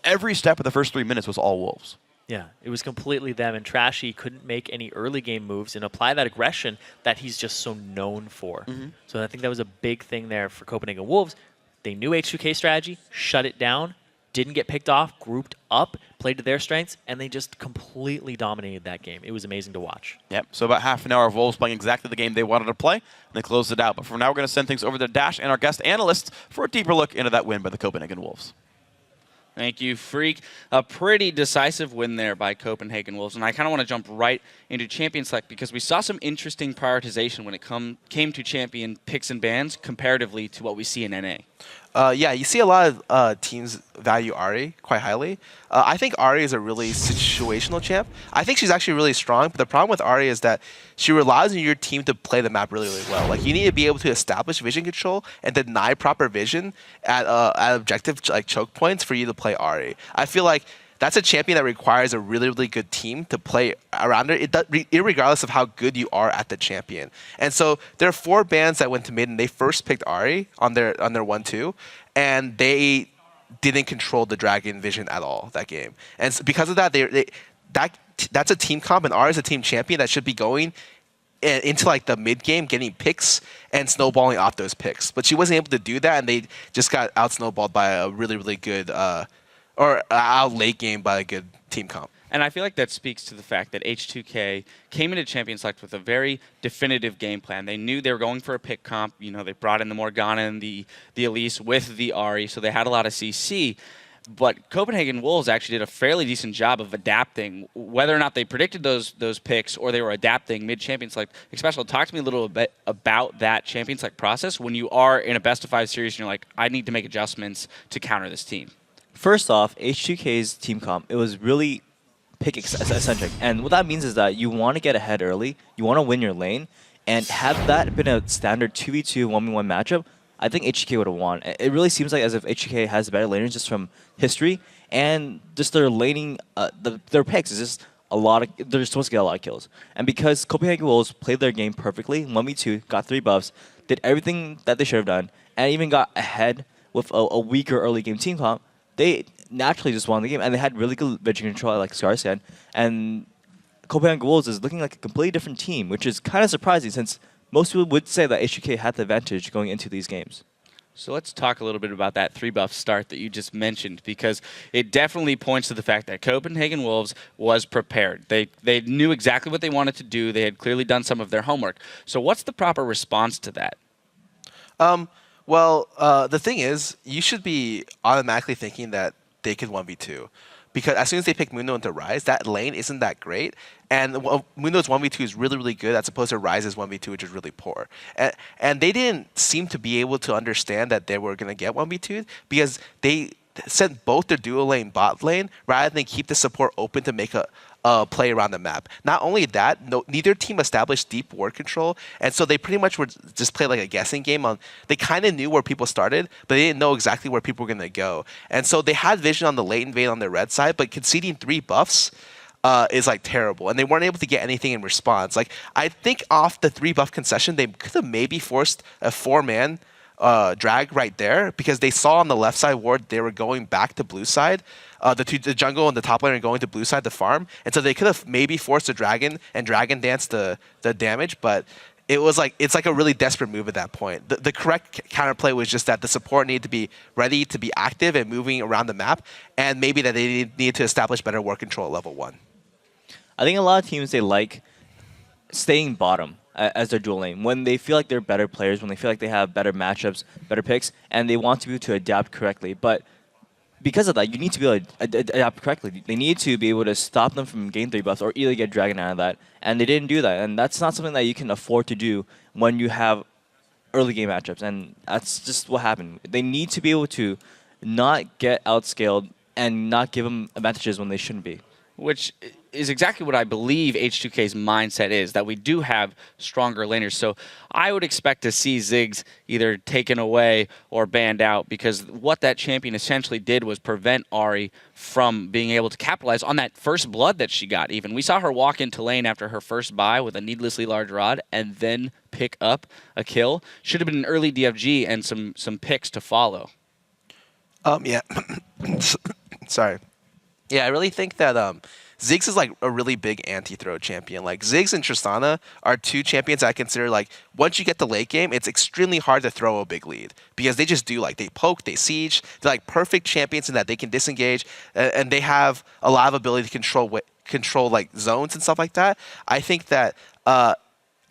Every step of the first 3 minutes was all Wolves. Yeah, it was completely them, and Trashy couldn't make any early game moves and apply that aggression that he's just so known for. So I think that was a big thing there for Copenhagen Wolves. They knew H2K strategy, shut it down, didn't get picked off, grouped up, played to their strengths, and they just completely dominated that game. It was amazing to watch. Yep, so about half an hour of Wolves playing exactly the game they wanted to play, and they closed it out. But for now, we're going to send things over to Dash and our guest analysts for a deeper look into that win by the Copenhagen Wolves. Thank you, Freak. A pretty decisive win there by Copenhagen Wolves. And I kind of want to jump right into Champion Select because we saw some interesting prioritization when it came to champion picks and bans comparatively to what we see in NA. Yeah, you see a lot of teams value Ari quite highly. I think Ari is a really situational champ. I think she's actually really strong, but the problem with Ari is that she relies on your team to play the map really, really well. Like, you need to be able to establish vision control and deny proper vision at objective like choke points for you to play Ari. I feel like that's a champion that requires a really, really good team to play around her, irregardless of how good you are at the champion. And so there are 4 bands that went to mid, and they first picked Ari on their 1-2, and they didn't control the dragon vision at all that game. And so because of that, that's a team comp, and Ari is a team champion that should be going into like the mid game, getting picks and snowballing off those picks. But she wasn't able to do that, and they just got out snowballed by a really, really good or out late game by a good team comp. And I feel like that speaks to the fact that H2K came into Champion Select with a very definitive game plan. They knew they were going for a pick comp. You know, they brought in the Morgana and the Elise with the Ahri, so they had a lot of CC. But Copenhagen Wolves actually did a fairly decent job of adapting, whether or not they predicted those picks or they were adapting mid-Champion Select. Especially, talk to me a little bit about that Champion Select process when you are in a best-of-5 series and you're like, I need to make adjustments to counter this team. First off, H2K's team comp, it was really pick-eccentric. And what that means is that you want to get ahead early, you want to win your lane, and had that been a standard 2v2, 1v1 matchup, I think H2K would have won. It really seems like as if H2K has better laners just from history, and just their laning, their picks is just a lot of, they're supposed to get a lot of kills. And because Copenhagen Wolves played their game perfectly, 1v2, got 3 buffs, did everything that they should have done, and even got ahead with a weaker early game team comp, they naturally just won the game, and they had really good vision control, like Scar said. And Copenhagen Wolves is looking like a completely different team, which is kind of surprising since most people would say that H2K had the advantage going into these games. So let's talk a little bit about that 3-buff start that you just mentioned, because it definitely points to the fact that Copenhagen Wolves was prepared. They knew exactly what they wanted to do. They had clearly done some of their homework. So what's the proper response to that? Well, the thing is, you should be automatically thinking that they could 1v2. Because as soon as they pick Mundo into Rise, that lane isn't that great. And Mundo's 1v2 is really, really good as opposed to Rise's 1v2, which is really poor. And they didn't seem to be able to understand that they were going to get 1v2 because they sent both their dual lane bot lane rather than keep the support open to make a play around the map. Not only that, neither team established deep ward control, and so they pretty much were just play like a guessing game on. They kind of knew where people started, but they didn't know exactly where people were going to go. And so they had vision on the late invade on their red side, but conceding 3 buffs is like terrible, and they weren't able to get anything in response. Like, I think off the 3 buff concession, they could have maybe forced a 4-man drag right there, because they saw on the left side ward they were going back to blue side. The jungle and the top lane are going to blue side to farm, and so they could have maybe forced a dragon and dragon dance the damage, but it's like a really desperate move at that point. The correct counterplay was just that the support needed to be ready to be active and moving around the map, and maybe that they needed to establish better ward control at level 1. I think a lot of teams, they like staying bottom as their dual lane. When they feel like they're better players, when they feel like they have better matchups, better picks, and they want to be able to adapt correctly. But because of that, you need to be able to adapt correctly. They need to be able to stop them from getting 3 buffs or either get Dragon out of that. And they didn't do that. And that's not something that you can afford to do when you have early game matchups. And that's just what happened. They need to be able to not get outscaled and not give them advantages when they shouldn't be. Which is exactly what I believe H2K's mindset is, that we do have stronger laners. So I would expect to see Ziggs either taken away or banned out, because what that champion essentially did was prevent Ahri from being able to capitalize on that first blood that she got even. We saw her walk into lane after her first buy with a needlessly large rod and then pick up a kill. Should have been an early DFG and some picks to follow. Yeah. Sorry. Yeah, I really think that Ziggs is like a really big anti-throw champion. Like, Ziggs and Tristana are 2 champions I consider, like, once you get the late game, it's extremely hard to throw a big lead, because they just do, like, they poke, they siege. They're like perfect champions in that they can disengage, and they have a lot of ability to control like zones and stuff like that. I think that I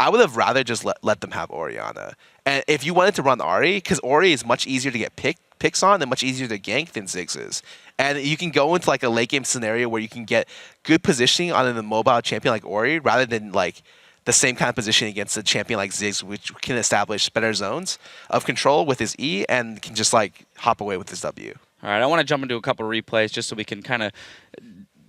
would have rather just let them have Orianna. And if you wanted to run Ahri, because Ahri is much easier to get picks on and much easier to gank than Ziggs is. And you can go into like a late game scenario where you can get good positioning on an immobile champion like Ahri rather than like the same kind of position against a champion like Ziggs, which can establish better zones of control with his E and can just like hop away with his W. All right, I want to jump into a couple of replays just so we can kind of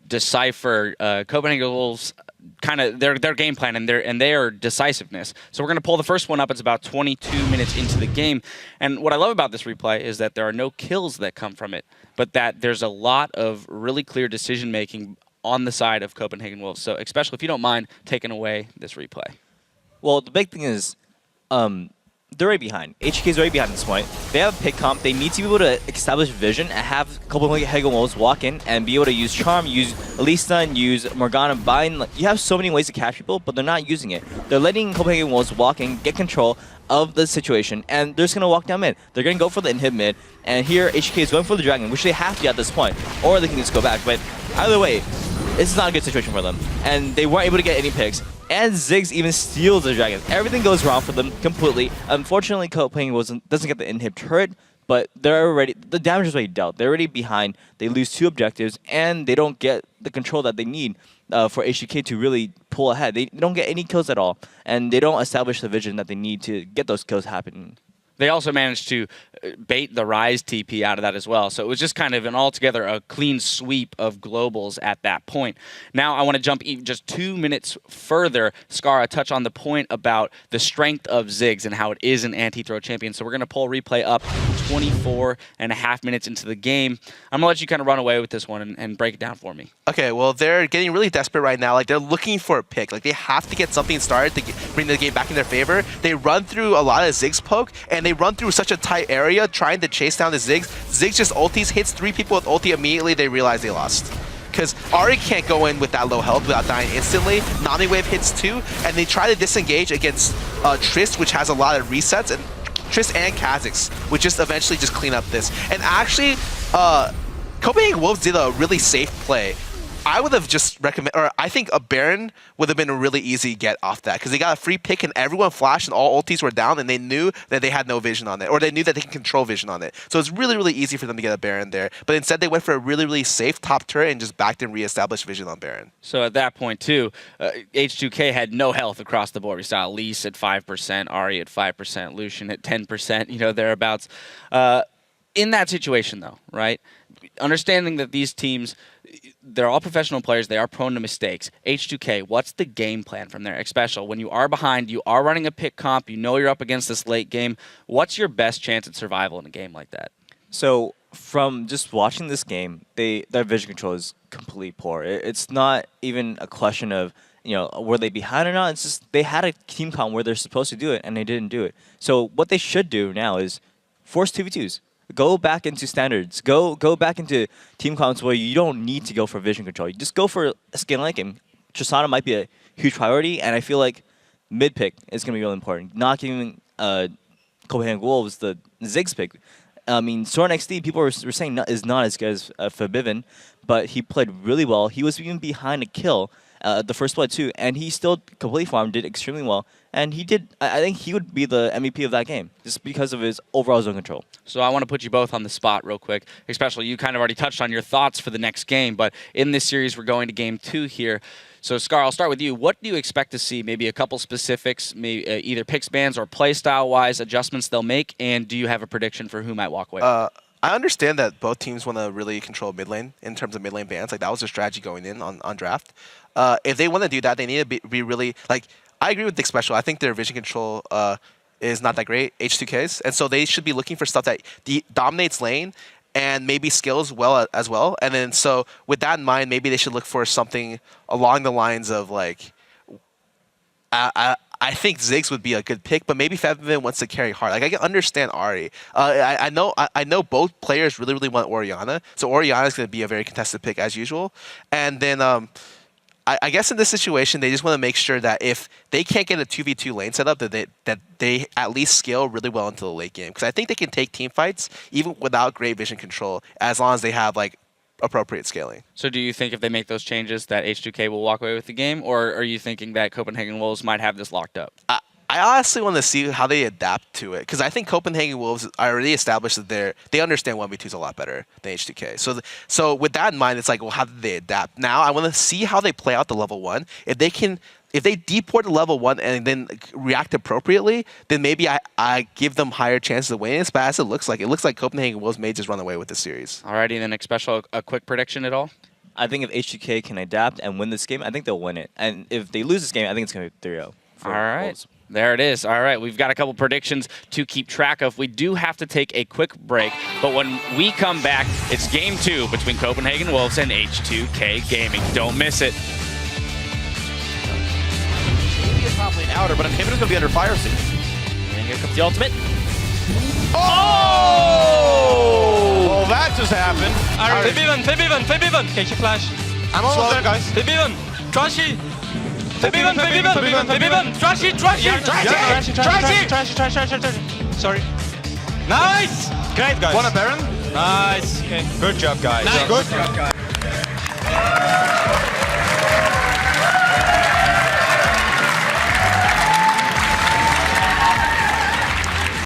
decipher Copenhagen Wolves kind of their game plan and their decisiveness. So we're going to pull the first one up. It's about 22 minutes into the game. And what I love about this replay is that there are no kills that come from it, but that there's a lot of really clear decision-making on the side of Copenhagen Wolves. So especially if you don't mind taking away this replay. Well, the big thing is they're right behind. H2K is right behind at this point. They have a pick comp. They need to be able to establish vision and have Copenhagen Wolves walk in and be able to use Charm, use Elisa, and use Morgana Bind. Like, you have so many ways to catch people, but they're not using it. They're letting Copenhagen Wolves walk in, get control of the situation, and they're just going to walk down mid. They're going to go for the inhib mid, and here H2K is going for the Dragon, which they have to at this point, or they can just go back. But either way, this is not a good situation for them, and they weren't able to get any picks. And Ziggs even steals the Dragon. Everything goes wrong for them completely. Unfortunately, Copenhagen doesn't get the inhib turret, but the damage is already dealt. They're already behind. They lose 2 objectives, and they don't get the control that they need for H2K to really pull ahead. They don't get any kills at all, and they don't establish the vision that they need to get those kills happening. They also managed to bait the Rise TP out of that as well. So it was just kind of an altogether a clean sweep of globals at that point. Now I want to jump just 2 minutes further. Skara, touch on the point about the strength of Ziggs and how it is an anti-throw champion. So we're going to pull replay up 24.5 minutes into the game. I'm going to let you kind of run away with this one and break it down for me. Okay, well, they're getting really desperate right now. Like, they're looking for a pick. Like, they have to get something started to bring the game back in their favor. They run through a lot of Ziggs poke, and they run through such a tight area trying to chase down the Ziggs. Ziggs just ultis, hits 3 people with ulti. Immediately, they realize they lost. Because Ahri can't go in with that low health without dying instantly. Nami Wave hits 2, and they try to disengage against Trist, which has a lot of resets, and Trist and Kha'Zix would just eventually just clean up this. And actually, Copenhagen Wolves did a really safe play. I would have just recommended, or I think a Baron would have been a really easy get off that, because they got a free pick and everyone flashed and all ultis were down, and they knew that they had no vision on it, or they knew that they can control vision on it. So it's really, really easy for them to get a Baron there. But instead they went for a really, really safe top turret and just backed and re-established vision on Baron. So at that point too, H2K had no health across the board. We saw Elise at 5%, Ahri at 5%, Lucian at 10%, you know, thereabouts. In that situation though, right? Understanding that these teams, they're all professional players, they are prone to mistakes. H2K, what's the game plan from there? Especially when you are behind, you are running a pick comp, you know you're up against this late game. What's your best chance at survival in a game like that? So from just watching this game, their vision control is completely poor. It's not even a question of, you know, were they behind or not? It's just they had a team comp where they're supposed to do it and they didn't do it. So what they should do now is force 2v2s. Go back into standards. Go back into team comps where you don't need to go for vision control. You just go for a skin like him. Tristana might be a huge priority, and I feel like mid pick is going to be really important. Not giving Copenhagen Wolves the Ziggs pick. I mean, Soren XD, people were saying is not as good as Forbidden, but he played really well. He was even behind a kill the first blood too, and he still completely farmed, did extremely well. And he did, I think he would be the MVP of that game, just because of his overall zone control. So I want to put you both on the spot real quick, especially you kind of already touched on your thoughts for the next game, but in this series we're going to game 2 here. So Scar, I'll start with you. What do you expect to see? Maybe a couple specifics, maybe either picks bans or playstyle-wise adjustments they'll make, and do you have a prediction for who might walk away? I understand that both teams want to really control mid lane in terms of mid lane bans. Like, that was their strategy going in on draft. If they want to do that, they need to be really, like, I agree with Dick Special. I think their vision control is not that great, H2K's. And so they should be looking for stuff that dominates lane and maybe skills as well. And then so with that in mind, maybe they should look for something along the lines of, like, I think Ziggs would be a good pick, but maybe Fevin wants to carry hard. Like, I can understand Ahri. I know both players really, really want Orianna. So Orianna is going to be a very contested pick as usual. And then I guess in this situation, they just want to make sure that if they can't get a 2v2 lane setup, that they at least scale really well into the late game. Because I think they can take team fights even without great vision control, as long as they have, like, appropriate scaling. So do you think if they make those changes that H2K will walk away with the game, or are you thinking that Copenhagen Wolves might have this locked up? I honestly want to see how they adapt to it, because I think Copenhagen Wolves are already established that they understand 1v2s a lot better than H2K. So with that in mind, it's like, well, how did they adapt? Now I want to see how they play out the level 1. If they deport the level 1 and then react appropriately, then maybe I give them higher chances of winning. But as it looks like Copenhagen Wolves may just run away with the series. Alrighty, then a quick prediction at all? I think if H2K can adapt and win this game, I think they'll win it. And if they lose this game, I think it's going to be 3-0. All right. There it is. All right, we've got a couple predictions to keep track of. We do have to take a quick break, but when we come back, it's Game 2 between Copenhagen Wolves and H2K Gaming. Don't miss it. He's probably an outer, but Inhibitor's going to be under fire soon. And here comes the ultimate. Oh! Well, that just happened. Fabian, catch a flash. I'm almost there, guys. Fabian, Trashy. Fabian, Trashy. Sorry. Nice! Great, guys. Wanna Baron? Nice. Okay. Good job, guys. Nice. Good.